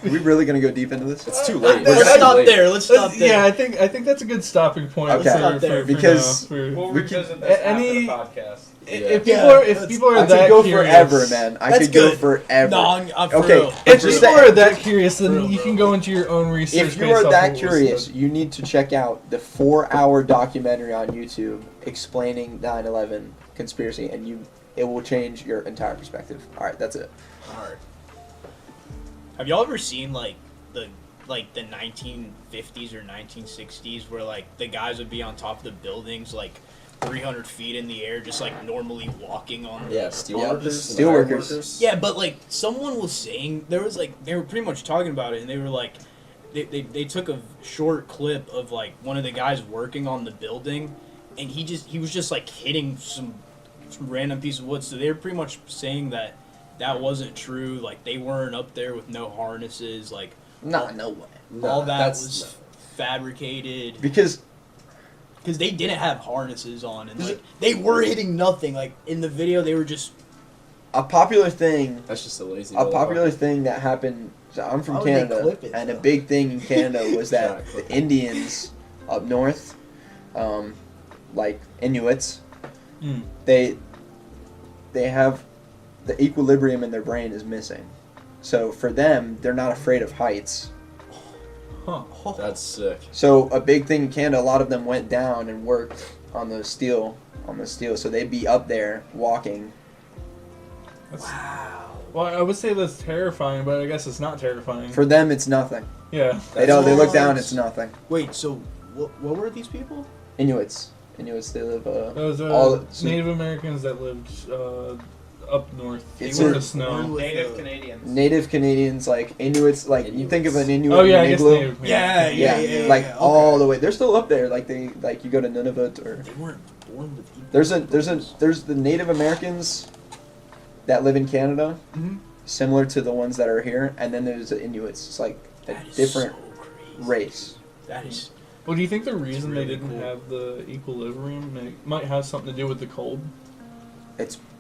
are we really gonna go deep into this? It's too late. Let's It's too stop late. there. Let's stop there. Yeah, I think that's a good stopping point. Okay. Stop there. Because We'll we revisit can- this any- after the podcast. If Yeah, people are I that could go curious, forever, man. I That's could go good. forever. No, I'm for Okay, real. it's If just people that- are that curious, then Real, you bro. can go into your own research. If you based are off that what was curious, said. you need to check out the 4-hour documentary on YouTube explaining 9/11 conspiracy, and it will change your entire perspective. All right, that's it. Alright. Have y'all ever seen the 1950s or 1960s where like the guys would be on top of the buildings like 300 feet in the air just like normally walking on the Yeah, Yeah, steelworkers. steelworkers. Yeah, but like someone was saying they were pretty much talking about it, and they were like they took a short clip of like one of the guys working on the building, and he was just like hitting some random piece of wood. So they were pretty much saying that wasn't true. Like they weren't up there with no harnesses. Like Nah, no way. all that that's was fabricated Because because they didn't have harnesses on, and like they were hitting nothing. Like in the video, they were just a popular thing That's just a lazy. A popular thing that happened. So I'm from How would they Canada, clip it, and a though? big thing in Canada was that Yeah, clip the Indians up north, like Inuits, Mm. they have the equilibrium in their brain is missing. So for them, they're not afraid of heights. Huh. That's sick. So a big thing in Canada, a lot of them went down and worked on the steel, so they'd be up there walking. wow. Well, I would say that's terrifying, but I guess it's not terrifying. For them, it's nothing. Yeah. They don't. They look down, it's nothing. Wait, so what were these people? Inuits, they live. Those all Native Americans that lived up north It's with a- the snow. Native Canadians. Native Canadians, like Inuits, like you think of an Inuit Oh yeah, I in an guess igloo. Native. Yeah, like okay. all the way. They're still up there. Like you go to Nunavut or They weren't born with equal there's the Native Americans that live in Canada, Mhm. similar to the ones that are here, and then there's the Inuits. It's like a That is different so crazy. race. That is Well, do you think the reason really they didn't cool. have the equilibrium might have something to do with the cold?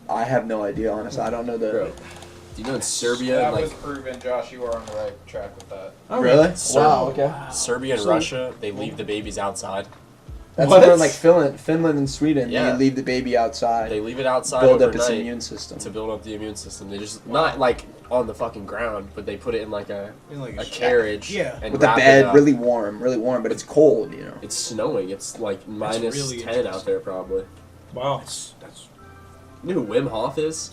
I have no idea, honestly. I don't know the. Bro, do you know in Serbia, That like was proven, Josh. You are on the right track with that. Really? Ser- Wow. Okay. Wow. Serbia and So- Russia, they leave the babies outside. That's What? over in like Finland and Sweden. Yeah. They leave the baby outside, They leave it outside build up overnight its immune system. to build up the immune system. They just not like on the fucking ground, but they put it in like a in like carriage. Yeah. And With a wrap it bed, up. really warm, but it's cold, you know. It's snowing. It's like minus really 10 out there probably. Wow. That's You know who Wim Hof is?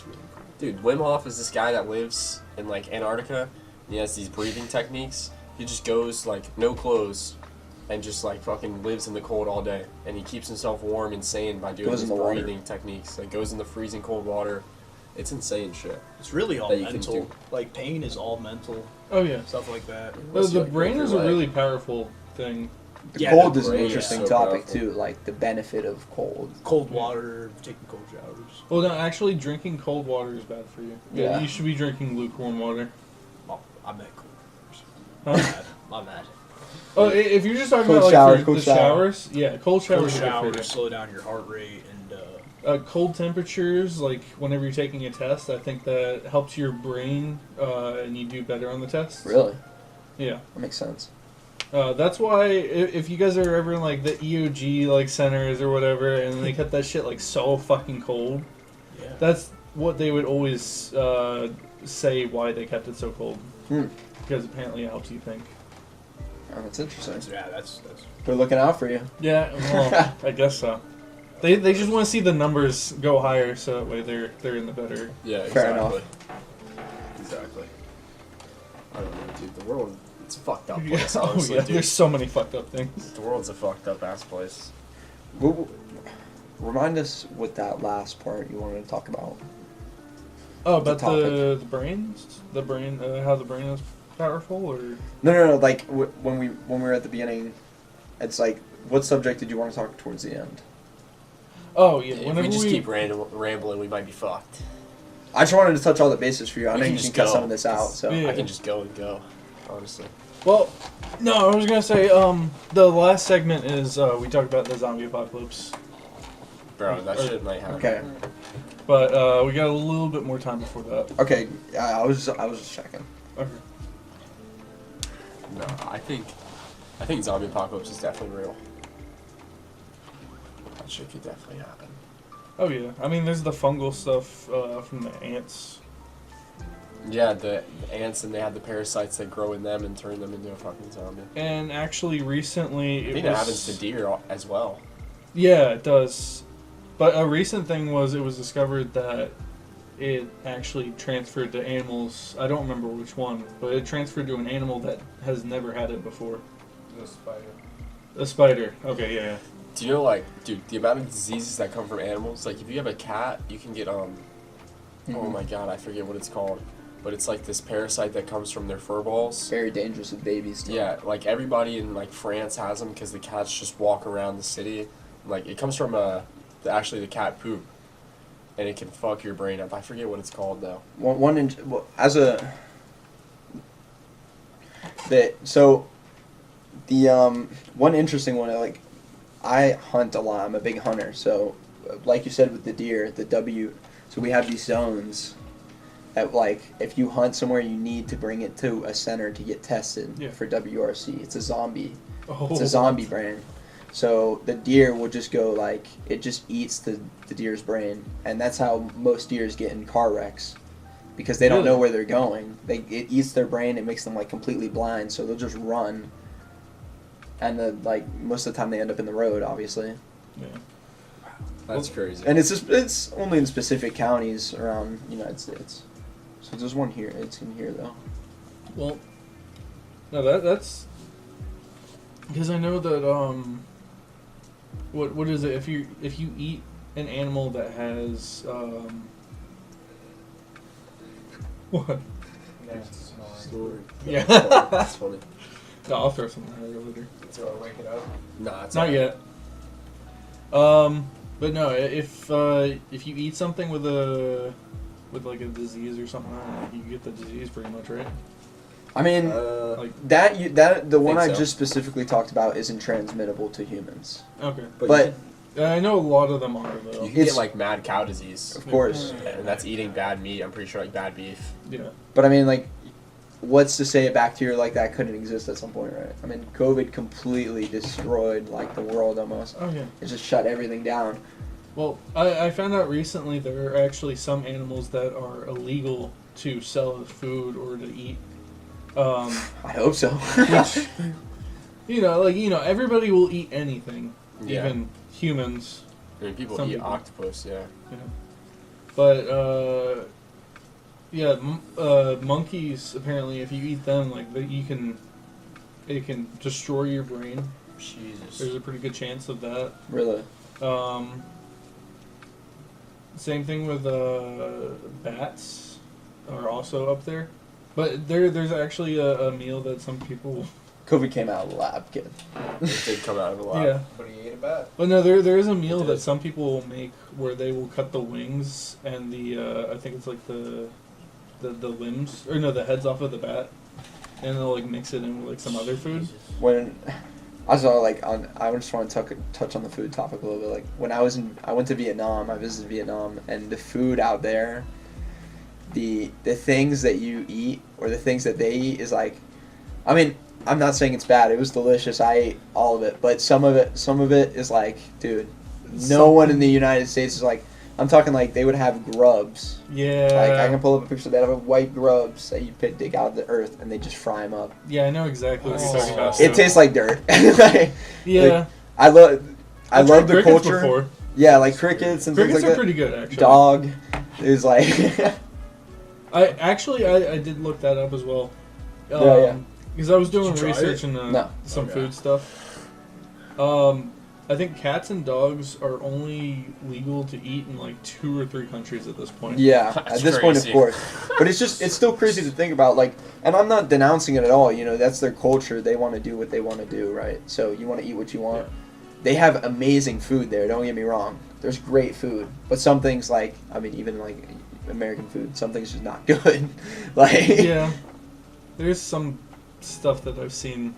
Dude, Wim Hof is this guy that lives in like Antarctica. And he has these breathing techniques. He just goes like no clothes and just like fucking lives in the cold all day. And he keeps himself warm and sane by doing Goes these in the water. breathing techniques. Like goes in the freezing cold water. It's insane shit. it's really all That you can mental. do. Like pain is all mental, Oh yeah. stuff like that. The brain is a really powerful thing. The Yeah, cold the is an brain is interesting so topic powerful. too, like the benefit of cold. Cold water, taking cold showers. Well, no, actually, drinking cold water is bad for you. Yeah. You should be drinking lukewarm water. Oh, I meant cold Huh? showers. My bad. Oh, if you're just talking Cold about like shower, the cold shower. showers, yeah, cold Cold showers are good showers for slow down your heart rate and you. Cold temperatures, like whenever you're taking a test, I think that helps your brain, and you do better on the test. Really, Yeah. that makes sense. That's why if you guys are ever in like the EOG like centers or whatever, and they kept that shit like so fucking cold, yeah. that's what they would always say why they kept it so cold. Because apparently it helps you think. Oh, that's interesting. That's They're looking out for you. Yeah, well, I guess so. They just want to see the numbers go higher, so that way they're in the better. Yeah, Fair exactly. enough. Exactly. I don't know, dude. The world, it's a fucked up Yeah, place, oh honestly, yeah, dude. there's so many fucked up things. The world's a fucked up ass place. Remind us what that last part you wanted to talk about. Oh, The about the brains, how the brain is powerful, or No. Like when we were at the beginning, it's like, what subject did you want to talk towards the end? oh yeah, If whenever we just keep rambling, we might be fucked. I just wanted to touch all the bases for you. I We know can you just can cut go. some of this out. So Yeah. I can just go and go, honestly. Well, no, I was gonna say the last segment is we talked about the zombie apocalypse. Bro, that shit might happen. okay. But we got a little bit more time before that. Okay, I was just checking. Okay. No, I think zombie apocalypse is definitely real. That shit could definitely happen. Oh yeah. I mean, there's the fungal stuff from the ants. Yeah, the ants, and they have the parasites that grow in them and turn them into a fucking zombie. And actually, recently I think that happens to deer as well. Yeah, it does. But a recent thing was it was discovered that it actually transferred to animals. I don't remember which one, but it transferred to an animal that has never had it before. The spider. A spider. Okay, yeah. Do you know, like, dude, the amount of diseases that come from animals? Like, if you have a cat, you can get, oh my god, I forget what it's called. But it's like this parasite that comes from their fur balls. Very dangerous with babies. Too. Yeah, like everybody in like France has them because the cats just walk around the city. Like, it comes from actually the cat poop, and it can fuck your brain up. I forget what it's called though. One interesting one, like, I hunt a lot. I'm a big hunter, so like you said with the deer, so we have these zones that, like, if you hunt somewhere, you need to bring it to a center to get tested for WRC. It's a zombie. It's a zombie brain. So the deer will just go, like, it just eats the deer's brain, and that's how most deers get in car wrecks, because they don't know where they're going. It eats their brain, it makes them, like, completely blind, so they'll just run, and most of the time they end up in the road, obviously. Yeah. That's crazy. And it's only in specific counties around the United States. So there's one here. It's in here though. Well, no, that's because I know that what is it if you eat an animal that has what? That's Story. Yeah. That's funny. No, I'll throw something at it over there. So I wake it up. Nah, it's Not yet. But no, if you eat something with like a disease or something, you get the disease pretty much, right? I mean, Like the one I so. just specifically talked about isn't transmittable to humans. okay, But I know a lot of them are though. You can get like mad cow disease, of course. and that's eating bad meat. I'm pretty sure, like bad beef. Yeah. But I mean, like, what's to say a bacteria like that couldn't exist at some point, right? I mean, COVID completely destroyed, like, the world almost. Oh yeah. It just shut everything down. Well, I found out recently there are actually some animals that are illegal to sell as food or to eat. I hope so. Which, everybody will eat anything, Yeah. even humans. I mean, people Some eat people. octopus, yeah. But monkeys apparently, if you eat them, like it can destroy your brain. Jesus. There's a pretty good chance of that. Really? Same thing with bats are also up there, but there's actually a meal that some people. COVID came out of the lab, kid. It did come out of the lab. Yeah, But he ate a bat. but no, there is a meal It that is. some people will make where they will cut the wings and the I think it's like the limbs or no the heads off of the bat, and they'll like mix it in with like some other food. When I saw, like, I just want to touch on the food topic a little bit. Like, when I went to Vietnam, I visited Vietnam, and the food out there, the things that you eat or the things that they eat is like, I mean, I'm not saying it's bad. It was delicious. I ate all of it, but some of it is like, dude, no one in the United States is like. I'm talking like they would have grubs. Yeah. Like, I can pull up a picture. They have white grubs that you dig out of the earth and they just fry them up. Yeah, I know exactly what you're talking about. It tastes like dirt. Like, Yeah. I love I've the tried crickets culture. before. Yeah, like crickets and Crickets things are like pretty good, actually. that. Dog is like. I did look that up as well. Yeah. Because I was doing Did you try research it? into No. some Okay. food stuff. I think cats and dogs are only legal to eat in like 2 or 3 countries at this point. Yeah, That's at this point, of crazy. course. But it's still crazy to think about. Like, and I'm not denouncing it at all. That's their culture. They want to do what they want to do, right? So you want to eat what you want. Yeah. They have amazing food there. Don't get me wrong. There's great food, but some things even like American food, some things just not good. Like, Yeah. There's some stuff that I've seen,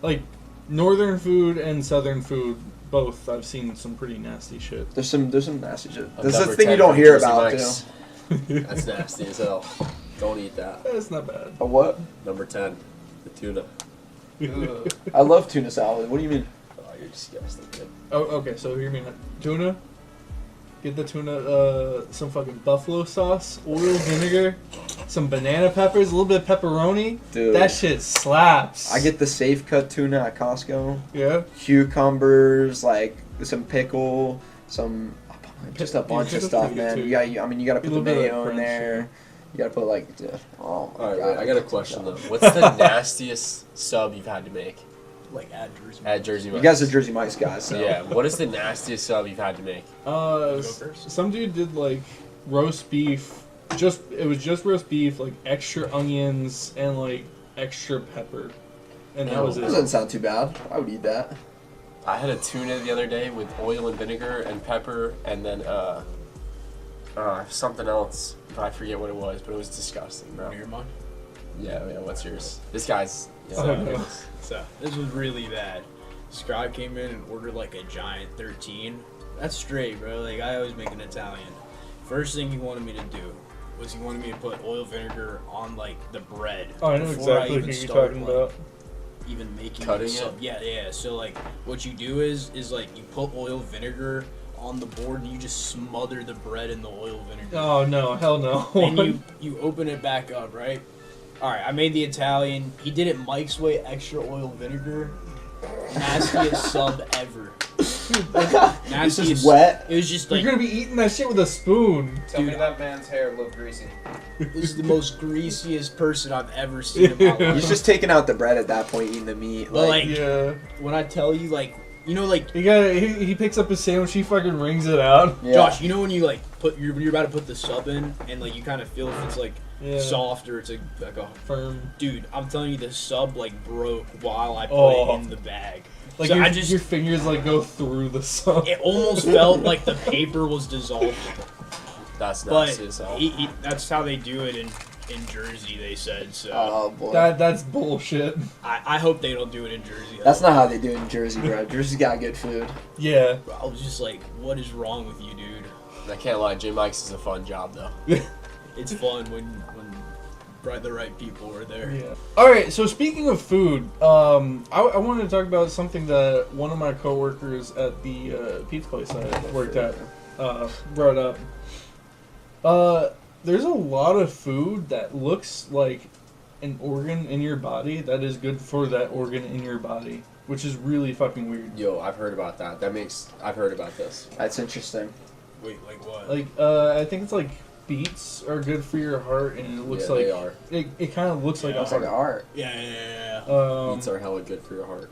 like northern food and southern food both, I've seen some pretty nasty shit. There's some nasty shit. A This is number the thing you 10 don't from hear Jersey about Mike's. too. That's nasty as hell. Don't eat that. That's not bad. A what? Number 10, the tuna. Ugh. I love tuna salad. What do you mean? Oh, you're disgusting, kid. Oh, okay, so hear me out. Tuna. Get the tuna, some fucking buffalo sauce, oil, vinegar, some banana peppers, a little bit of pepperoni. Dude. That shit slaps. I get the safe cut tuna at Costco. Yeah. Cucumbers, like some pickle, some just a bunch of pickle's stuff, pretty good, man. too. You got, I mean, you got to put A the little bit of mayo in crunch, there. You got to put like, oh my All right, god. wait, I got a question though. What's the nastiest sub you've had to make Like at Jersey. at Jersey You Mike's? guys are Jersey Mike's guys, so. Yeah, what is the nastiest sub you've had to make? Go first. Some dude did like roast beef. It was just roast beef, like extra onions and like extra pepper, and that was That it. doesn't sound too bad. I would eat that. I had a tuna the other day with oil and vinegar and pepper, and then something else. I forget what it was, but it was disgusting, bro. Your mine? Yeah. What's yours? This guy's. Yeah, Oh, no. So this was really bad. This guy came in and ordered like a giant 13. That's straight, bro. Like I always make an Italian. First thing he wanted me to do was he wanted me to put oil vinegar on like the bread. Oh, I know before exactly even who you're start, talking like, about. Even making Cutting the sub. it? Yeah. So like what you do is like you put oil vinegar on the board and you just smother the bread in the oil vinegar. Oh no, hell no. And you open it back up, right? All right, I made the Italian. He did it Mike's way, extra oil vinegar. Nastiest sub ever. It's Nastiest. just wet. It was just You're like gonna be eating that shit with a spoon. Tell me Dude, that man's hair looked greasy. this is the most greasiest person I've ever seen in my life. He's just taking out the bread at that point, eating the meat. But, Like, like- Yeah. When I tell you, like, you know, like He picks up his sandwich, he fucking rings it out. yeah. Josh, you know when you like you're about to put the sub in and like you kind of feel if it's like Yeah. soft or it's like a Firm. dude. I'm telling you, the sub like broke while I put Oh. it in the bag. Like So your, I just your fingers like go through the sub. it almost felt like the paper was dissolving. That's But nasty as hell. that's how they do it in Jersey. They said so. Oh boy. That's bullshit. I hope they don't do it in Jersey. That's not how they do it in Jersey, bro. Jersey's got good food. Yeah. I was just like, what is wrong with you, dude? I can't lie, Jim Mike's is a fun job though. It's fun when the right people are there. Yeah. All right. So speaking of food, I wanted to talk about something that one of my coworkers at the pizza place I worked at brought up. There's a lot of food that looks like an organ in your body that is good for that organ in your body, which is really fucking weird. Yo, I've heard about that. I've heard about this. That's interesting. Wait, like what? Like I think it's like beets are good for your heart, and it looks Yeah, like they are. it kind of looks like Yeah. a It's like heart. art. yeah. Beets are hella good for your heart.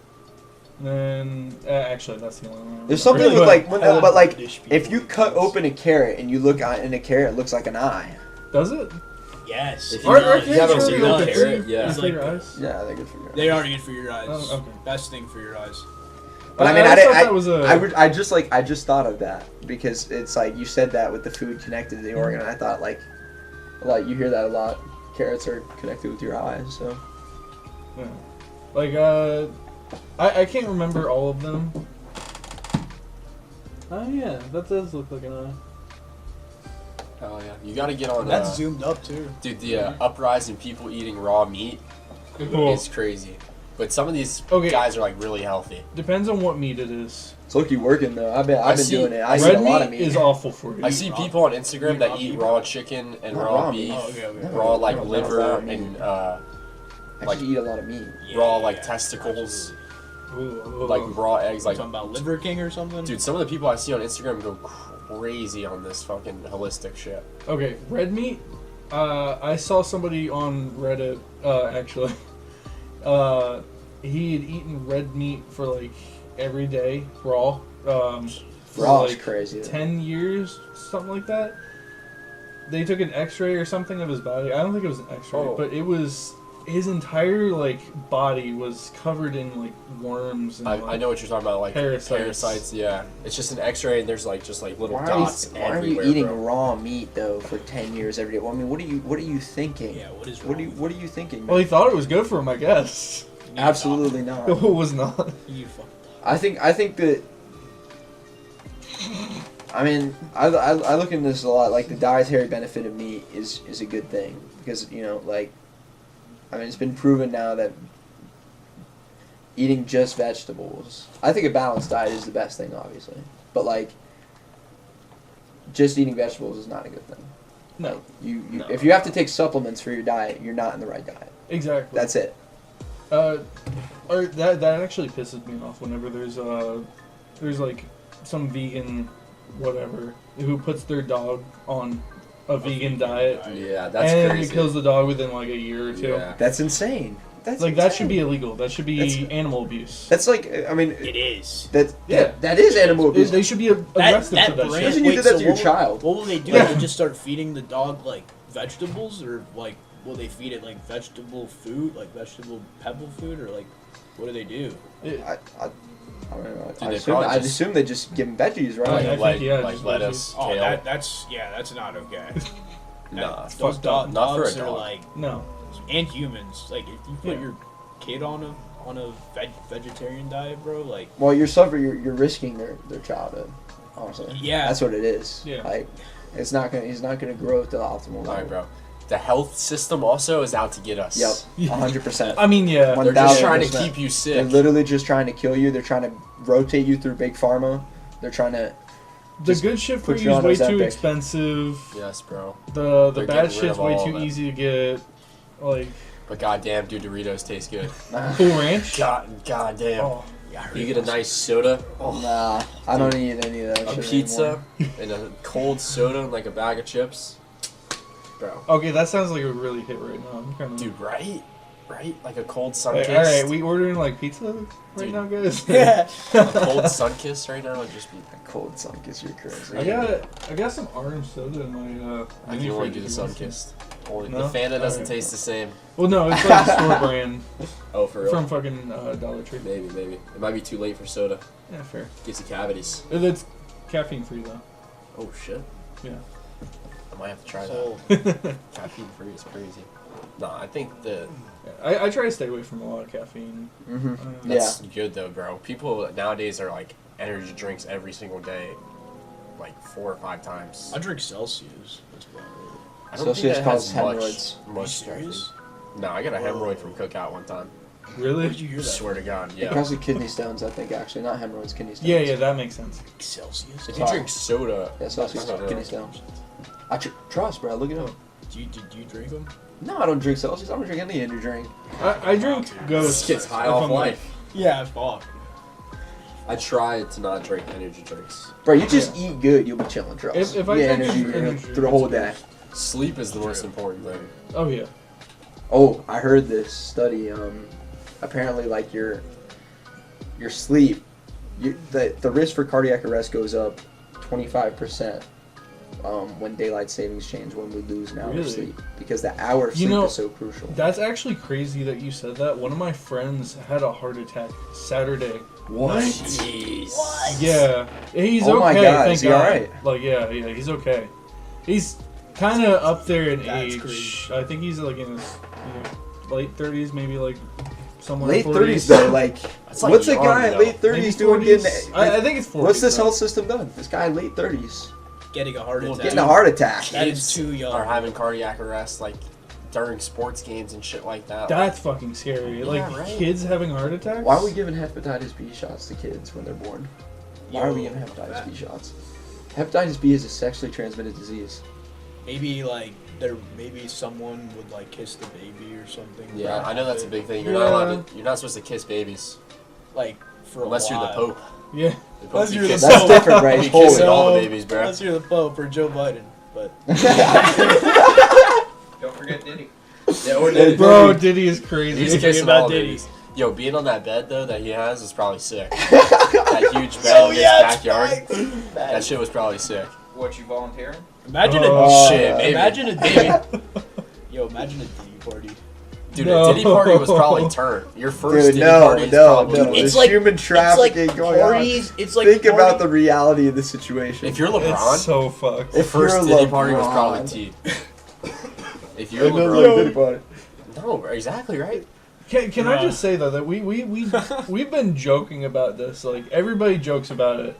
And actually, that's the only one. There's something with like, when I but like, British if people you cut do this. open a carrot and you look in a carrot, it looks like an eye. Does it? Yes. If it Are does. you have a carrots real really good carrot, for- yeah. It's Like- for your eyes? Yeah, they're good for you. They are good for your eyes. Oh, okay. Best thing for your eyes. But I mean, always thought that was a. I just thought of that because it's like you said that with the food connected to the organ. And I thought like you hear that a lot. Carrots are connected with your eyes, so. Yeah. Like I can't remember all of them. Oh yeah, that does look like an eye. Hell yeah. You gotta get on That's zoomed up too. dude, the uprising people eating raw meat Cool. is crazy. But some of these Okay. guys are like really healthy. Depends on what meat it is. It's low-key working though. I've been see- doing it. I eat Red a lot of meat meat. is awful for you. I see people on Instagram Eat that raw eat beef? raw chicken and Not raw raw beef, meat. Oh, okay. raw like No, not liver raw meat. and I like- just eat a lot of meat. raw like testicles, Ooh. like raw eggs. Like, Talking about Liver King or something. dude, some of the people I see on Instagram go crazy on this fucking holistic shit. Okay, red meat. I saw somebody on Reddit actually. He had eaten red meat for like every day raw. For Raw is like crazy. 10 years, something like that. They took an X-ray or something of his body. I don't think it was an X-ray, Oh. but it was his entire like body was covered in like worms and I know what you're talking about, like Parasites. Yeah, it's just an X-ray and there's like just like little Why dots are you everywhere. eating bro. raw meat though for 10 years every day? Well, I mean, what are you thinking? Yeah, what is What wrong? are you thinking? Well, he Man? thought it was good for him, I guess. You need Absolutely It not. was not. You need to fucking I think that I mean, I look into this a lot. Like the dietary benefit of meat is a good thing because like, I mean, it's been proven now that eating just vegetables. I think a balanced diet is the best thing, obviously, but like, just eating vegetables is not a good thing. No. Like, if you have to take supplements for your diet, you're not in the right diet. Exactly. That's it. Or that actually pisses me off whenever there's like some vegan whatever who puts their dog on a vegan diet Yeah, that's and crazy. it kills the dog within like a year or two. Yeah. That's insane. That's Like insane. that should be illegal. That should be animal abuse. That's like, I mean, It is. that is animal abuse. They should be arrested for that brand- shit. Imagine you did that to your child. What will they do? Yeah. They just start feeding the dog like vegetables, or like will they feed it like vegetable food, like vegetable pebble food, or like what do they do? I don't know. Dude, they I'd assume they just give them veggies, right? Oh, yeah. I Like, think, yeah, like just lettuce, Oh, kale. that's not okay. Nah, Those fucked up. Not for a dogs are dog. like, No. and humans. Like if you put Yeah. your kid on a vegetarian diet, bro, like Well, you're risking their childhood, honestly. Yeah. That's what it is. Yeah. Like, he's not gonna grow to the optimal level. All right, bro. The health system also is out to get us. Yep, 100%. I mean, yeah. One- They're just trying to 1000%. keep you sick. They're literally just trying to kill you. They're trying to rotate you through big pharma. They're trying to. The just good shit for put you you is on way too Ozempic. expensive. Yes, bro. The They're bad getting rid shit's of way all too of it. easy to get. Like But goddamn, dude, Doritos taste good. Cool Ranch. Goddamn. Oh, You get a nice soda, Nah, I don't eat any of that a shit pizza, anymore. and a cold soda, and like a bag of chips. Bro. okay, that sounds like a really hit right now. I'm kind of. Dude, right? Right? Like a cold sun Like, kiss. all right, we ordering like pizza right Dude. now, guys. yeah. A cold sun kiss right now would just be. A cold sun kiss, you're crazy. I got some orange soda in my. I can only do the sun kiss. Only No? the Fanta doesn't Alright. taste the same. Well, no, it's like a store brand Oh, for real? from fucking Dollar Tree. Maybe. It might be too late for soda. Yeah, fair. Gets you cavities. It's caffeine free though. Oh shit. Yeah. I might have to try So that. Caffeine free is crazy. No, I think the I try to stay away from a lot of caffeine. Mm-hmm. Yeah. that's good though, bro. People nowadays are like energy drinks every single day, like 4 or 5 times. I drink Celsius. That's about it. I don't think Celsius that causes has hemorrhoids. much Are you serious? caffeine. No, I got a hemorrhoid from cookout one time. Really? Where did you hear that? Swear to God, It yeah. causes kidney stones, I think, actually. Not hemorrhoids, kidney stones. Yeah, that makes sense. Celsius. If you drink soda, Yeah, Celsius, I don't know. kidney stones. Trust, bro. Look it up. Do you drink them? No, I don't drink Celsius. I don't drink any energy drink. I drink This Ghost. kid's high if off I'm, like- life. Yeah, fuck. I try to not drink energy drinks. Bro, you just eat good, you'll be chilling, trust. If I yeah, drink energy energy through the whole day. drinks, Sleep is the most important thing. Oh yeah. Oh, I heard this study. Apparently, like your sleep, the risk for cardiac arrest goes up 25% when daylight savings change, when we lose an hour Really? of sleep, because the hour of You sleep know, is so crucial. That's actually crazy that you said that. One of my friends had a heart attack Saturday. What? Jeez. Yeah, he's Oh okay. my God, thank is he God. alright? Like yeah, he's okay. He's kind of up there in That's age. crazy. I think he's like in his late 30s, maybe like somewhere Late 40s. 30s though, like, That's like what's a young, guy though. late 30s Maybe doing 40s? getting? I think it's 40s. What's this though. health system done? This guy late 30s Getting a heart Well, attack. getting a heart attack. That is Kids too young. Are having cardiac arrest like during sports games and shit like that. That's fucking scary. Yeah, Like right. kids having heart attacks. Why are we giving hepatitis B shots to kids when they're born? Why are we Yo, giving hepatitis that- B shots? Hepatitis B is a sexually transmitted disease. Maybe maybe someone would like kiss the baby or something. Yeah, I know that's a big thing. You're Yeah. not allowed to. You're not supposed to kiss babies Like for unless a you're the while. Pope. Yeah. The Pope Unless be you're the kissing- That's Pope. different, right? Be It's holy. kissing all the So, babies, bro. Unless you're the Pope or Joe Biden, but Don't forget Diddy. Yeah, or Hey, Bro, Diddy is crazy. He's Forget kissing about all the Diddy. babies. Yo, being on that bed though that he has is probably sick. That huge bed in his backyard. That shit was probably sick. What, you volunteering? imagine Oh, shit, maybe. Imagine a Diddy. Yo, imagine a Diddy party. Dude, No. a Diddy party was probably turned. Your first Dude, Diddy no, party is no, probably. no. Dude, There's it's like human trafficking it's like going on. parties. It's like Think about the party- reality of the situation. If you're LeBron, It's so fucked. the if first you're Diddy party was LeBron. probably T. If you're It goes LeBron, like Diddy party. no, bro, exactly right. Can I Yeah. just say though that we've been joking about this. Like everybody jokes about it.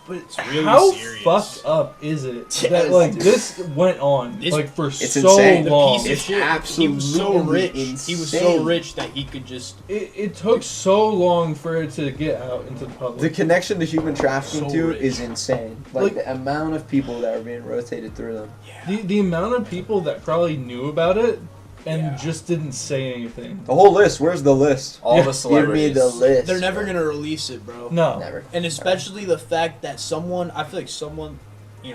But It's really how serious. fucked up is it Yes, that like dude. this went on This- like for It's so insane. The long? piece of It's shit, he was so absolutely rich. He was so insane. rich that he could just. It took so long for it to get out into the public. The connection to human trafficking So to rich. is insane. Like the amount of people that are being rotated through them. The amount of people that probably knew about it and Yeah. just didn't say anything. The whole list. Where's the list? All Yeah. the Give me celebrities. the list. They're never gonna release it, bro. No. Never. And especially the fact that someone, I feel like someone,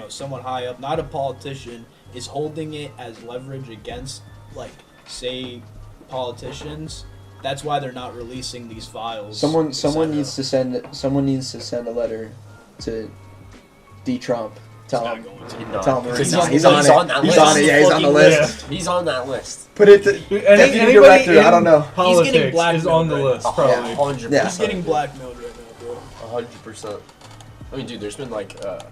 someone high up, not a politician, is holding it as leverage against, like, say, politicians. That's why they're not releasing these files. Someone etc. needs to send a letter to D. Trump. Tell not him. going to. Tell him He's he's, on- he's on he's it. on that He's list. on it. Yeah, he's on the Fucking list. He's on that list. Put it to Dude, deputy anybody director. in I don't know. Politics getting is blackmailed on the right list, now. probably. 100%. Yeah. He's getting blackmailed right now, bro. 100%. I mean, dude, there's been like a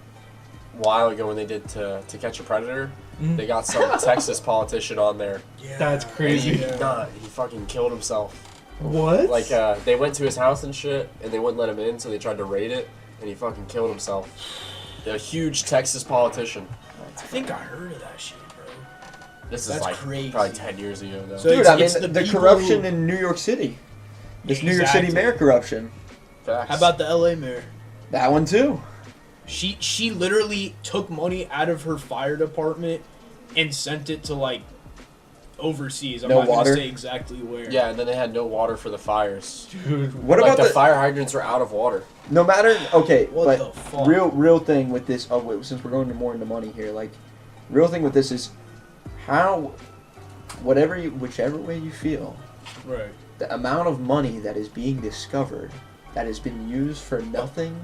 while ago when they did To Catch a Predator, Mhm. they got some Texas politician on there. Yeah. That's And crazy. he fucking killed himself. What? Like, they went to his house and shit, and they wouldn't let him in, so they tried to raid it, and he fucking killed himself. A huge Texas politician. I think I heard of that shit, bro. This is That's like crazy. probably 10 years ago, though. So Dude, it's- I mean, it's the people corruption who- in New York City. This Yeah, New York City exactly. mayor corruption. Facts. How about the LA mayor? That one too. She literally took money out of her fire department and sent it to like overseas. I'm No not water? gonna say exactly where. Yeah, and then they had no water for the fires. Dude, What Like, about the fire hydrants were out of water. No matter. Okay, What but the fuck? real thing with this. Oh wait, since we're going more into money here, like, real thing with this is how, whichever way you feel, Right. the amount of money that is being discovered that has been used for nothing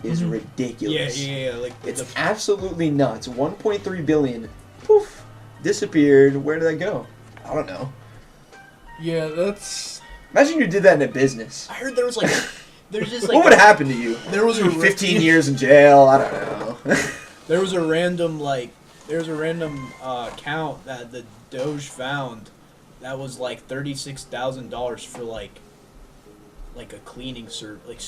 is Mhm. Yeah, ridiculous. yeah. Like It's the, absolutely nuts. 1.3 billion, poof, disappeared. Where did that go? I don't know. yeah, that's Imagine you did that in a business. I heard there was like there's just like What would happen to you? there was a 15 years in jail. I don't know. There was a random count that the Doge found that was like $36,000 for like a cleaning service, like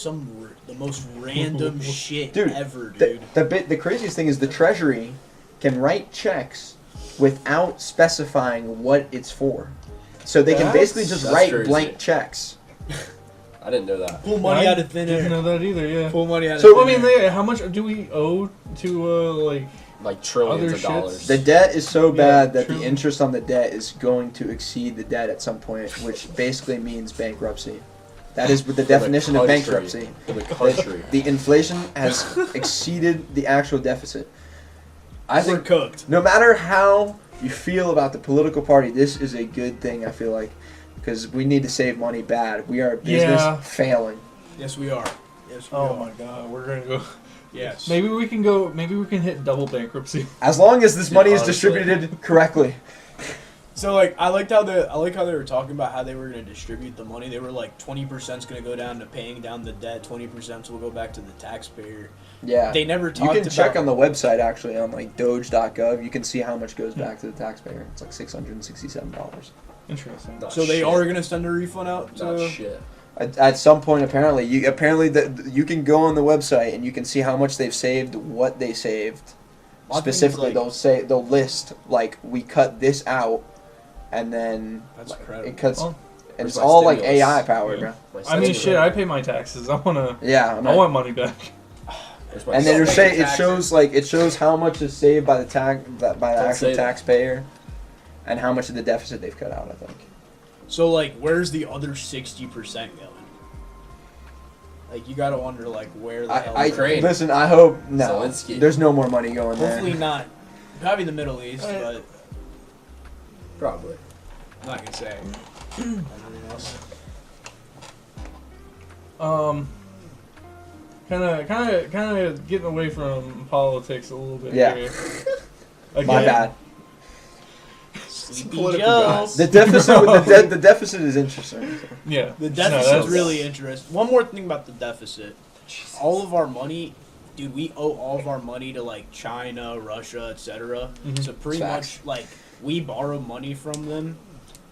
the most random shit Dude, ever, dude. the craziest thing is the Treasury can write checks without specifying what it's for. So they can basically just That's write crazy. blank checks. I didn't know that. Pull money I out of thin didn't air. know that either. Yeah. Pull money out So, of I thin mean, air. how much do we owe to like? Like trillions Other of shits? dollars. The debt is so Yeah, bad that true. the interest on the debt is going to exceed the debt at some point, which basically means bankruptcy. That is the For the definition of country. bankruptcy. For the country. The inflation has exceeded the actual deficit. I We're think cooked. no matter how you feel about the political party, this is a good thing, I feel like, because we need to save money bad. We are a business Yeah. failing. Yes, we are. Yes, we Oh are. my god, we're gonna go. Yes. Maybe we can go. Maybe we can hit double bankruptcy. As long as this Dude, money is honestly. distributed correctly. So like I like how they were talking about how they were gonna distribute the money. They were like 20% is gonna go down to paying down the debt, 20% will go back to the taxpayer. Yeah. They never You talked can about. check on the website actually on like Doge.gov. You can see how much goes back to the taxpayer. It's like $667. Interesting. Not So they shit. are gonna send a refund out Not to. shit. At some point, apparently, you can go on the website and you can see how much they've saved, what they saved. My thing is, Specifically, like- they'll list like we cut this out, and then That's like, incredible. it cuts, Well, and where's it's my all like stimulus? AI powered, Yeah. bro. My I mean, stimulus. shit. I pay my taxes. I wanna. Yeah, I want money back. Where's my and then stimulus? it shows like it shows how much is saved by the Don't actual say that. taxpayer, and how much of the deficit they've cut out. I think. So like, where's the other 60% going? Like you gotta wonder like where the hell. Ukraine. Listen. I hope no. Zelensky. There's no more money going there. Hopefully not. Probably the Middle East, but Probably. I'm not gonna say. Anything else? Kind of getting away from politics a little bit. Yeah. Here. My Again. bad. Sleepy political Joe. guys. The deficit with the deficit is interesting. Yeah. The No, deficit's that's- really interesting. One more thing about the deficit. All of our money, dude, we owe all of our money to like China, Russia, etc. Mhm. So pretty Facts. much like we borrow money from them,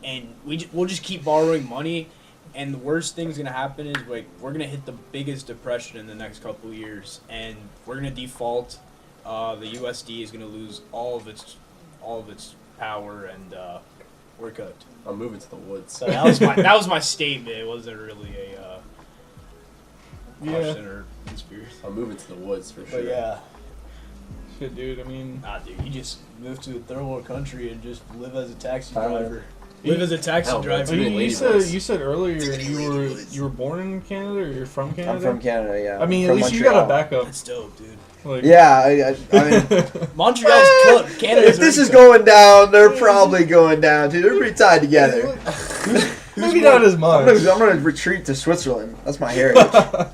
and we'll just keep borrowing money, And the worst thing's gonna happen is like we're gonna hit the biggest depression in the next couple of years, and we're gonna default. The USD is gonna lose all of its power, and we're cooked. I'm moving to the woods. So that was my statement. It wasn't really a question or conspiracy. I'm moving to the woods for sure. But yeah, Shit, dude. I mean, nah, dude, you just move to a third world country and just live as a taxi Tyler. driver. Live as a taxi Hell, driver. Too many you lady said boys. you said earlier you were born in Canada or you're from Canada. I'm from Canada, yeah. I mean, from at least you got a Montreal. backup. That's dope, dude. Like, Yeah, I mean, Montreal's cooked. Canada's if this already is cooked. going down, they're probably going down too. They're pretty tied together. maybe not as I'm much. gonna retreat to Switzerland. That's my heritage. The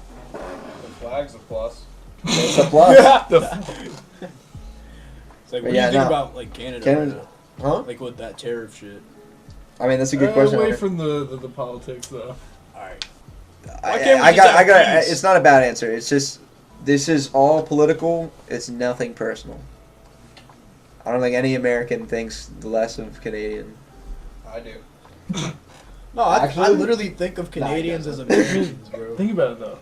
flag's a plus. It's a plus. It's like, But what yeah, do you think no. about like Canada? Canada- Huh? Like with that tariff shit. I mean, that's a good question. Away from the politics, though. All right. I can't we just got. have peace? It's not a bad answer. It's just this is all political. It's nothing personal. I don't think any American thinks less of Canadian. I do. No, I Actually- literally think of Nah, Canadians I as Americans, bro. Think about it though.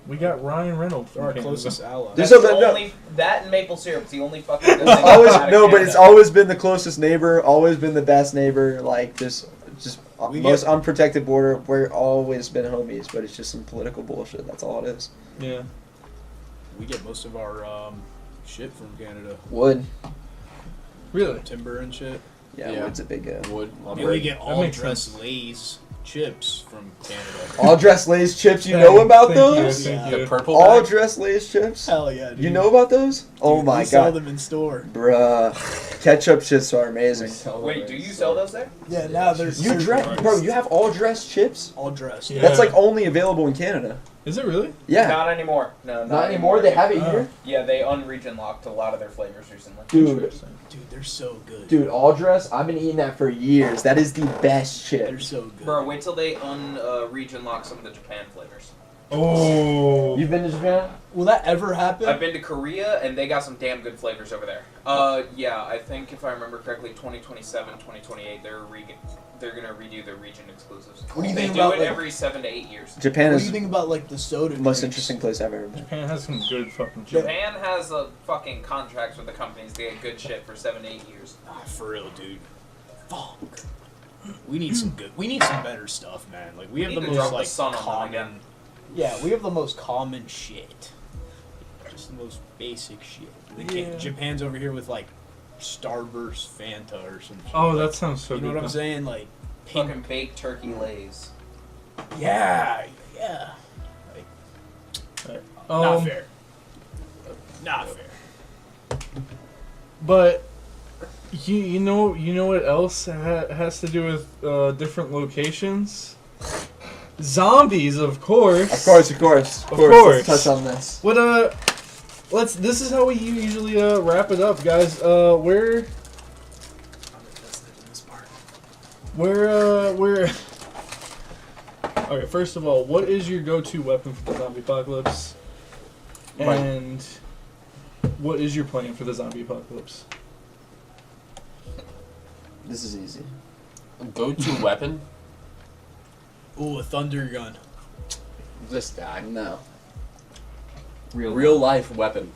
We got Ryan Reynolds They're from our Canada. closest ally. There's That's so- the no. only that and maple syrup. It's the only fucking good thing. It's always out of no, but Canada. it's always been the closest neighbor. Always been the best neighbor. Like just We most get- unprotected border. We're always been homies, but it's just some political bullshit. That's all it is. Yeah. We get most of our shit from Canada. Wood. Really? Timber and shit. Yeah, Yeah. wood's a big. Wood. And we get That all makes dressed Lay's chips from Canada. All dressed Lay's chips. You Thank- know about thank you, those? thank The you. purple All bag? dressed Lay's chips. Hell yeah, dude. You know about those? Oh Dude, my we sell god, them in store. bruh. Ketchup shits are amazing. Wait, do you sell those there? Yeah, now they're You dress, bro. You have all dressed chips. all dressed. Yeah. That's like only available in Canada. Is it really? Yeah. Not anymore. No, Not anymore. They have it Oh. here. Yeah, they unregion locked a lot of their flavors recently. Dude, Dude, they're so good. dude, all dress. I've been eating that for years. That is the best They're chip. so good. Bro, wait till they region lock some of the Japan flavors. Oh. You've been to Japan? Will that ever happen? I've been to Korea and they got some damn good flavors over there. Yeah, I think if I remember correctly, 2027, 2028, they're gonna redo their region exclusives. What do you They think do about, it like- every 7 to 8 years. Japan What is do you think about like the soda? the most drinks? interesting place I've ever been. Japan has some good fucking chips. Japan has a fucking contracts with the companies to get good shit for 7 to 8 years. Ah, for real, dude. Fuck. We need some good. We need some better stuff, man. Like we have need the to most drop the like sun on them common. again. Yeah, we have the most common shit. Just the most basic shit. Yeah. Japan's over here with like Starburst Fanta or some shit. Oh, Like, that sounds so you good. know what I'm though. saying? Like pink. Fucking baked turkey lays. Yeah, yeah. Not Um, fair. Not fair. But you know what else has to do with different locations? Zombies, of course. Of course, of course, Of course. Let's touch on this. What let's. This is how we usually wrap it up, guys. Where Okay, first of all, what is your go-to weapon for the zombie apocalypse? Right. And what is your plan for the zombie apocalypse? This is easy. Go-to weapon? Ooh, a thunder gun. This guy. No. Real life weapon.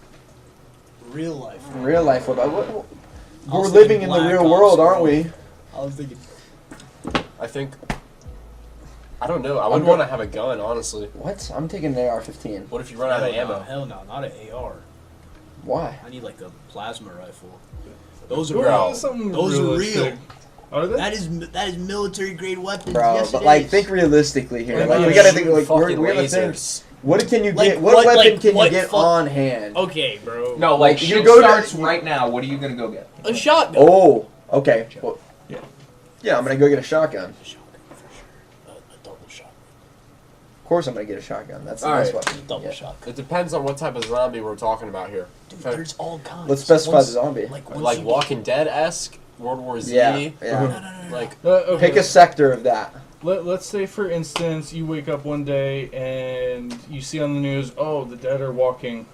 Real life. Real life. I We're was living thinking in the Black real Ops, world, bro. aren't we? I was thinking. I think. I don't know. I would I'm want to go- have a gun, honestly. What? I'm taking an AR-15. What if you run out of ammo? Hell no, not an AR. Why? I need like a plasma rifle. Those are Bro, real. Something Those are realistic. real. Are they? That is military grade weapons. Bro, yes, but it like is. think realistically here. Like, Like we yeah, gotta think Shooting like fucking we gotta think. lasers. What can you Like, get? What what- weapon like, can you what get fu- on hand? Okay, bro. No, like You shit go to- starts right now. What are you gonna go get? A shotgun. Oh, okay. Well, Yeah. yeah, I'm gonna go get a shotgun. A shotgun for sure. A double shotgun. Of course, I'm gonna get a shotgun. That's the All best right. weapon. Double Yeah. shotgun. It depends on what type of zombie we're talking about here. Dude, Okay. there's all kinds. Let's specify Once- the zombie. Like, once Like you Walking Dead-esque, World War Z. Yeah, yeah. No, no, no, no. Like, Okay. Pick a sector of that. Let's say, for instance, you wake up one day and you see on the news, oh, the dead are walking.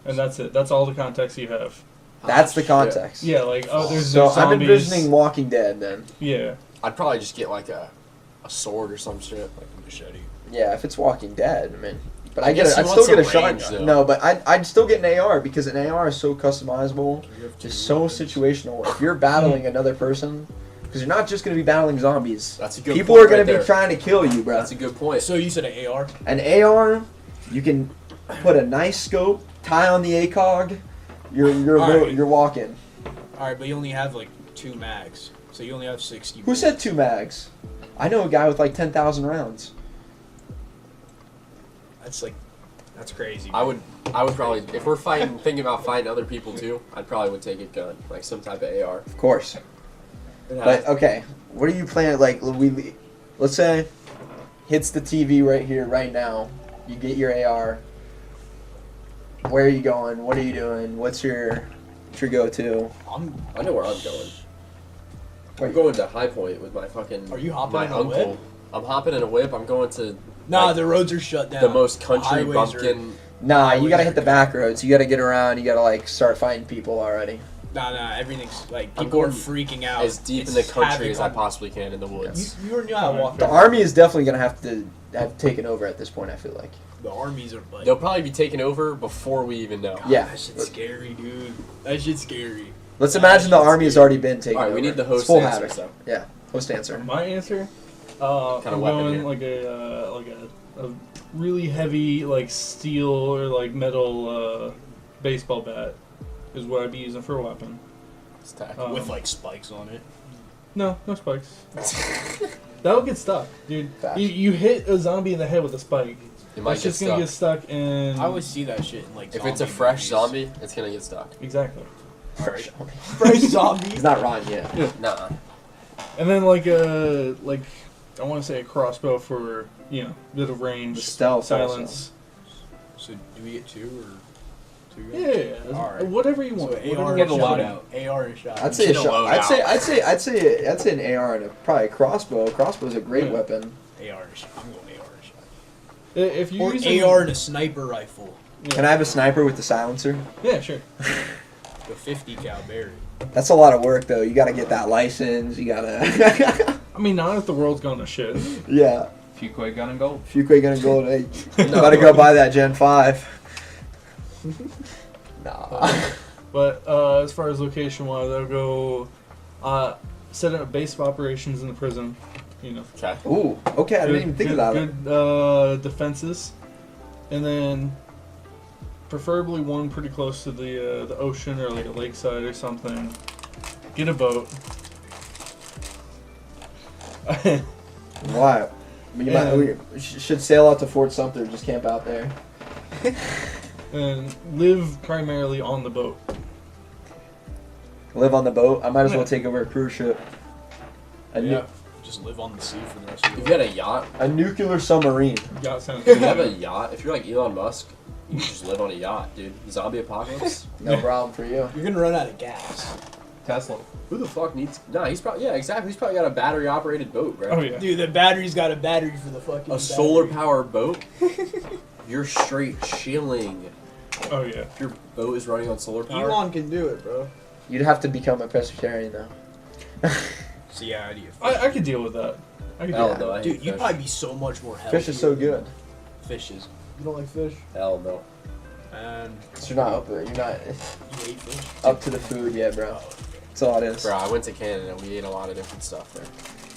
And that's it. That's all the context you have. That's the shit. context. Yeah, like, oh, there's So zombies. I'm envisioning Walking Dead then. Yeah. I'd probably just get like a a sword or some shit. Like a machete. Yeah, if it's Walking Dead, I mean. But I I'd guess you still want get a some range, shotgun. though. No, but I'd still get an AR because an AR is so customizable. You have two It's so weapons. situational. If you're battling another person, because you're not just going to be battling zombies. That's a good People point are going right to be there. trying to kill you, bro. That's a good point. So you said an AR? An AR, you can put a nice scope, tie on the ACOG. Alright. You're walking. All right, but you only have like 2 mags, so you only have 60. Who said 2 mags? I know a guy with like 10,000 rounds. That's crazy. I would probably, if we're thinking about fighting other people too, I'd probably would take a gun, like some type of AR. Of course. But okay, what are you planning? Like let's say hits the TV right here, right now. You get your AR. Where are you going? What are you doing? What's your go-to? I know where I'm going. Where I'm going to High Point with my fucking. Are you hopping my in a uncle. whip? I'm hopping in a whip. I'm going to. Nah, like, the roads are shut down. the most country Highways are- bumpkin. Nah, you gotta Highways hit the are back roads. You gotta get around. You gotta like start fighting people already. Nah, everything's like I'm people are going freaking out. As deep It's in the country havoc as I on- possibly can in the woods. You already know how to walk. The army is definitely gonna have to have taken over at this point. I feel like. The armies are like. They'll probably be taken over before we even know. God, Yeah. That shit's scary, dude. That shit's scary. Let's imagine the That's army has scary. already been taken All right, over. we need the It's host full answer. havoc. So. Yeah, host answer. My answer, Kinda I'm weapon going here. like a really heavy like steel or like metal baseball bat is what I'd be using for a weapon. It's tack. With like spikes on it. No spikes. That'll get stuck, dude. Facts. You hit a zombie in the head with a spike. It might It's get just gonna get stuck. stuck and I always see that shit in like. If it's a zombie fresh movies. zombie, it's gonna get stuck. exactly. Fresh. Fresh zombie. He's not Ron yet. Nah. And then like I want to say a crossbow for bit of range, The stealth silence. So do we get 2 or 2 guys? Yeah, Alright. whatever you want. So whatever AR you and a want. loadout. AR and a shot. I'd say a Get a shot. loadout. I'd say an AR and probably a crossbow. A crossbow's a great Yeah. weapon. AR and a shot. I'm going AR and a shot. If you Or use AR and a sniper rifle. Can I have a sniper with the silencer? Yeah, sure. The 50 cal Barry. That's a lot of work though. You gotta get that license. You gotta. I mean, not if the world's gone to shit. Yeah. Fuquay Gun and Gold. Fuquay gonna go. Hey, gotta go buy that Gen 5. Nah. But as far as location-wise, I'll go set up a base of operations in the prison. Okay. Ooh. Okay, I didn't even think about it. Good defenses, and then preferably one pretty close to the ocean or like a lakeside or something. Get a boat. Why? We should sail out to Fort Sumter. Just camp out there. And live primarily on the boat. Live on the boat. I might as well Yeah. take over a cruise ship. Just live on the sea for the rest of If your you life. had a yacht, A nuclear submarine. Yacht sounds if you have a good. yacht, if you're like Elon Musk, you can just live on a yacht, dude. Zombie apocalypse. No problem for you. You're gonna run out of gas. Tesla. Who the fuck needs? Nah, he's probably exactly. He's probably got a battery operated boat, bro. Oh yeah. Dude, the battery's got a battery for the fucking. A solar powered boat. You're straight chilling. Oh yeah. If your boat is running on solar power. Elon can do it, bro. You'd have to become a pescatarian though. So yeah, idea. I could deal with that. I could Hell deal no, I hate Dude, you'd fish. probably be so much more healthy. Fish is so good. Fishes. You don't like fish? Hell no. And 'Cause you're not you hate fish? up to the food yet, bro. That's all it is. Bro, I went to Canada and we ate a lot of different stuff there.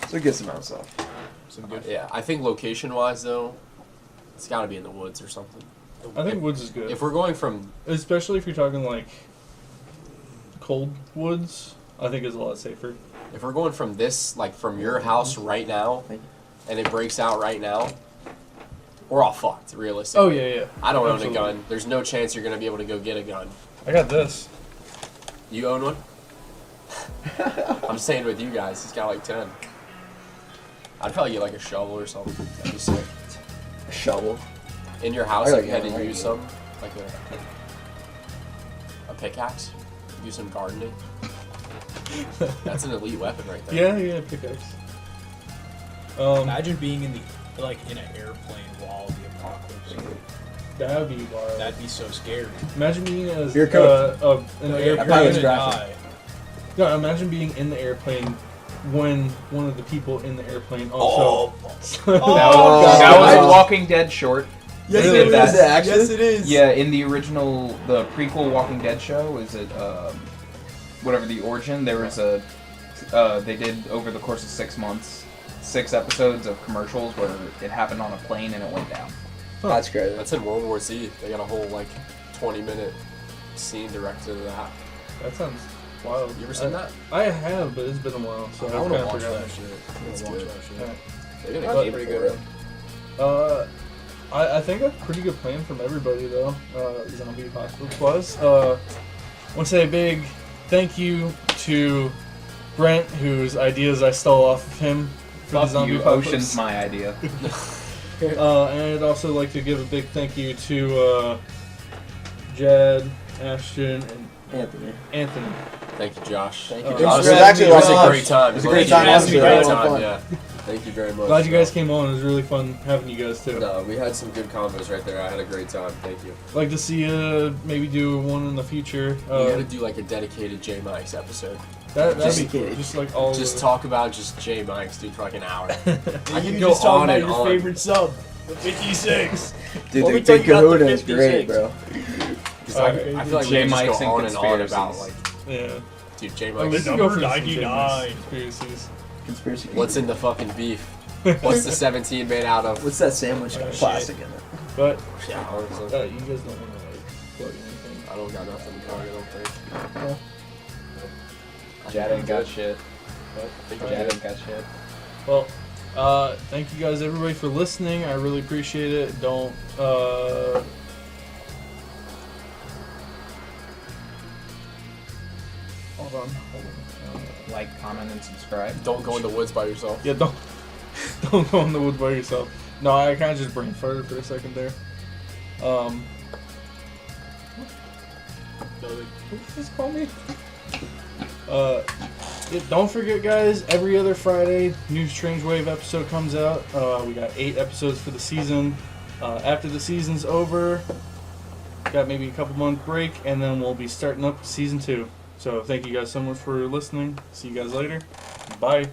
It's a good amount of stuff. Some good. Yeah, I think location wise though, it's got to be in the woods or something. I think woods is good. If we're going from Especially if you're talking like cold woods, I think is a lot safer. if we're going from this like from your house right now, and it breaks out right now, we're all fucked. Realistically. Oh yeah, yeah. I don't Absolutely. own a gun. There's no chance you're gonna be able to go get a gun. I got this. You own one? I'm staying with you guys. He's got like 10. I'd probably get like a shovel or something. That'd be sick. A shovel. In your house, I if like you had it, I to like use it. some, like a pickaxe, do some gardening. That's an elite weapon right there. Yeah, pickaxe. Imagine being in an airplane while the apocalypse. That would be wild. That'd be so scary. Imagine being as You're cooked. an That airplane. pilot's You're gonna graphic. die. No, imagine being in the airplane when one of the people in the airplane also. That God. was a Walking Dead short. Yes, Really? it is. Is it actually? Yes, it is. Yeah, in the original, the prequel Walking Dead show, is it whatever the origin? There was a they did over the course of 6 months, 6 episodes of commercials where it happened on a plane and it went down. That's great. That's in World War Z. They got a whole 20-minute scene directed to that. That sounds wild. You ever seen that? I have, but it's been a while, so I I've want to kinda watch forgotten. that shit. Let's It's watch good. that shit. Yeah. They got a That's game pretty for good. it. I think a pretty good plan from everybody though. Zombie apocalypse was. I want to say a big thank you to Brent, whose ideas I stole off of him for the Fuck zombie you, apocalypse. Ocean's my idea. And I'd also like to give a big thank you to Jed, Ashton, and Anthony. Thank you, Josh. Thank you, you, Josh. Josh. It was actually It was a fun. great time. It was a great time. It was a Honestly, great that was time. fun. Yeah. Thank you very much. Glad you guys came on. It was really fun having you guys too. No, we had some good combos right there. I had a great time. Thank you. Like to see maybe do one in the future. We gotta do a dedicated J Mike's episode. That'd Just- be cool. Just like all. Just of talk about just J Mike's, dude, for an hour. I You could can go just talk on about and your on. favorite sub, the 56. Dude, Let me the tell you about the Kahuna is great, 56. bro. 'Cause I feel like we J could just Mike's go and on and on about conspiracies. Yeah. dude, J Like, we Mike's. could Number go for some 99. conspiracies. Conspiracy. What's in the fucking beef? What's the 17 made out of? What's that sandwich got Oh, plastic in it? But Yeah, honestly. you guys don't want to plug anything. I don't got nothing to plug, I don't think. Jad ain't got shit. I think Jad Jad ain't got shit. Well, thank you guys everybody for listening. I really appreciate it. Don't hold on. Like, comment, and subscribe. Don't go in the woods by yourself. Yeah, don't go in the woods by yourself. No, I kind of just brain farted for a second there. What did you just call me? Yeah, don't forget, guys. Every other Friday, new Strange Wave episode comes out. We got 8 episodes for the season. After the season's over, got maybe a couple month break, and then we'll be starting up season 2. So thank you guys so much for listening. See you guys later. Bye.